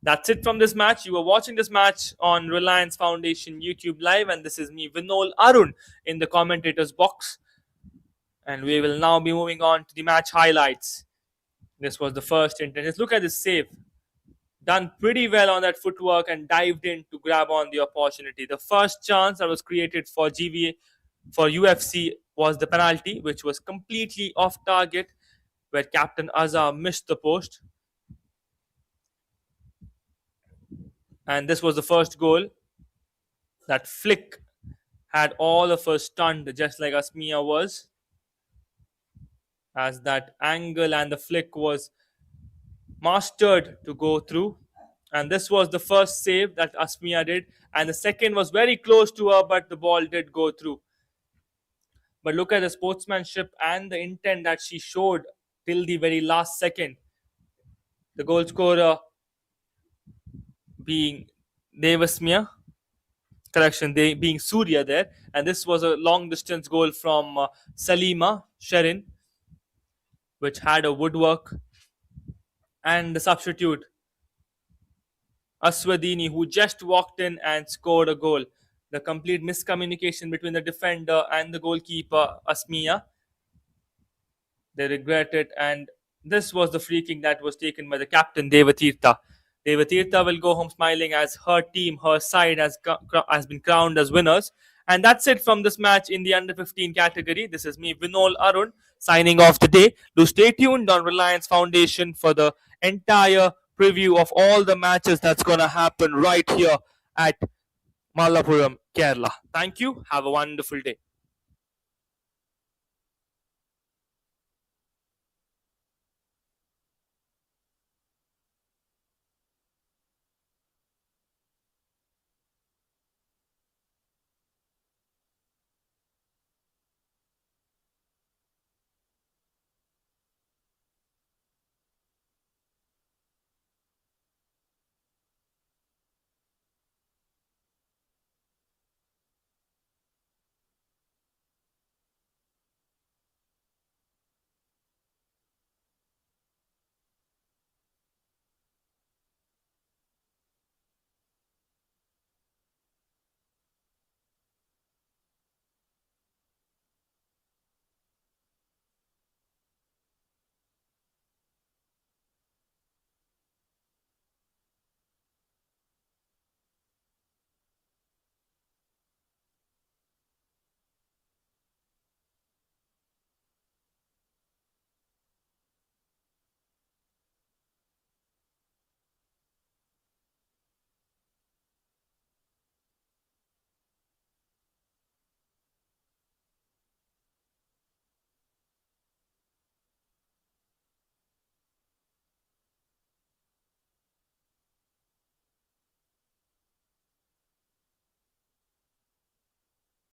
That's it from this match. You are watching this match on Reliance Foundation YouTube Live, and this is me, Vinol Arun, in the commentators box. And we will now be moving on to the match highlights. This was the first intent. Let's look at this save. Done pretty well on that footwork and dived in to grab on the opportunity. The first chance that was created for UFC was the penalty, which was completely off target, where Captain Azhar missed the post. And this was the first goal. That flick had all of us stunned, just like Asmiya was, as that angle and the flick was mastered to go through. And this was the first save that Asmiya did, and the second was very close to her, but the ball did go through. But look at the sportsmanship and the intent that she showed till the very last second. The goal scorer being Devasmiya, they being Surya there, and this was a long distance goal from Salima Sherin, which had a woodwork, and the substitute Aswadini, who just walked in and scored a goal. The complete miscommunication between the defender and the goalkeeper Asmiya. They regret it, and this was the free kick that was taken by the captain Devatirtha. Devatirtha will go home smiling as her team, her side has been crowned as winners. And that's it from this match in the under 15 category. This is me, Vinol Arun, signing off today. Do stay tuned on Reliance Foundation for the entire preview of all the matches that's going to happen right here at Malappuram, Kerala. Thank you. Have a wonderful day.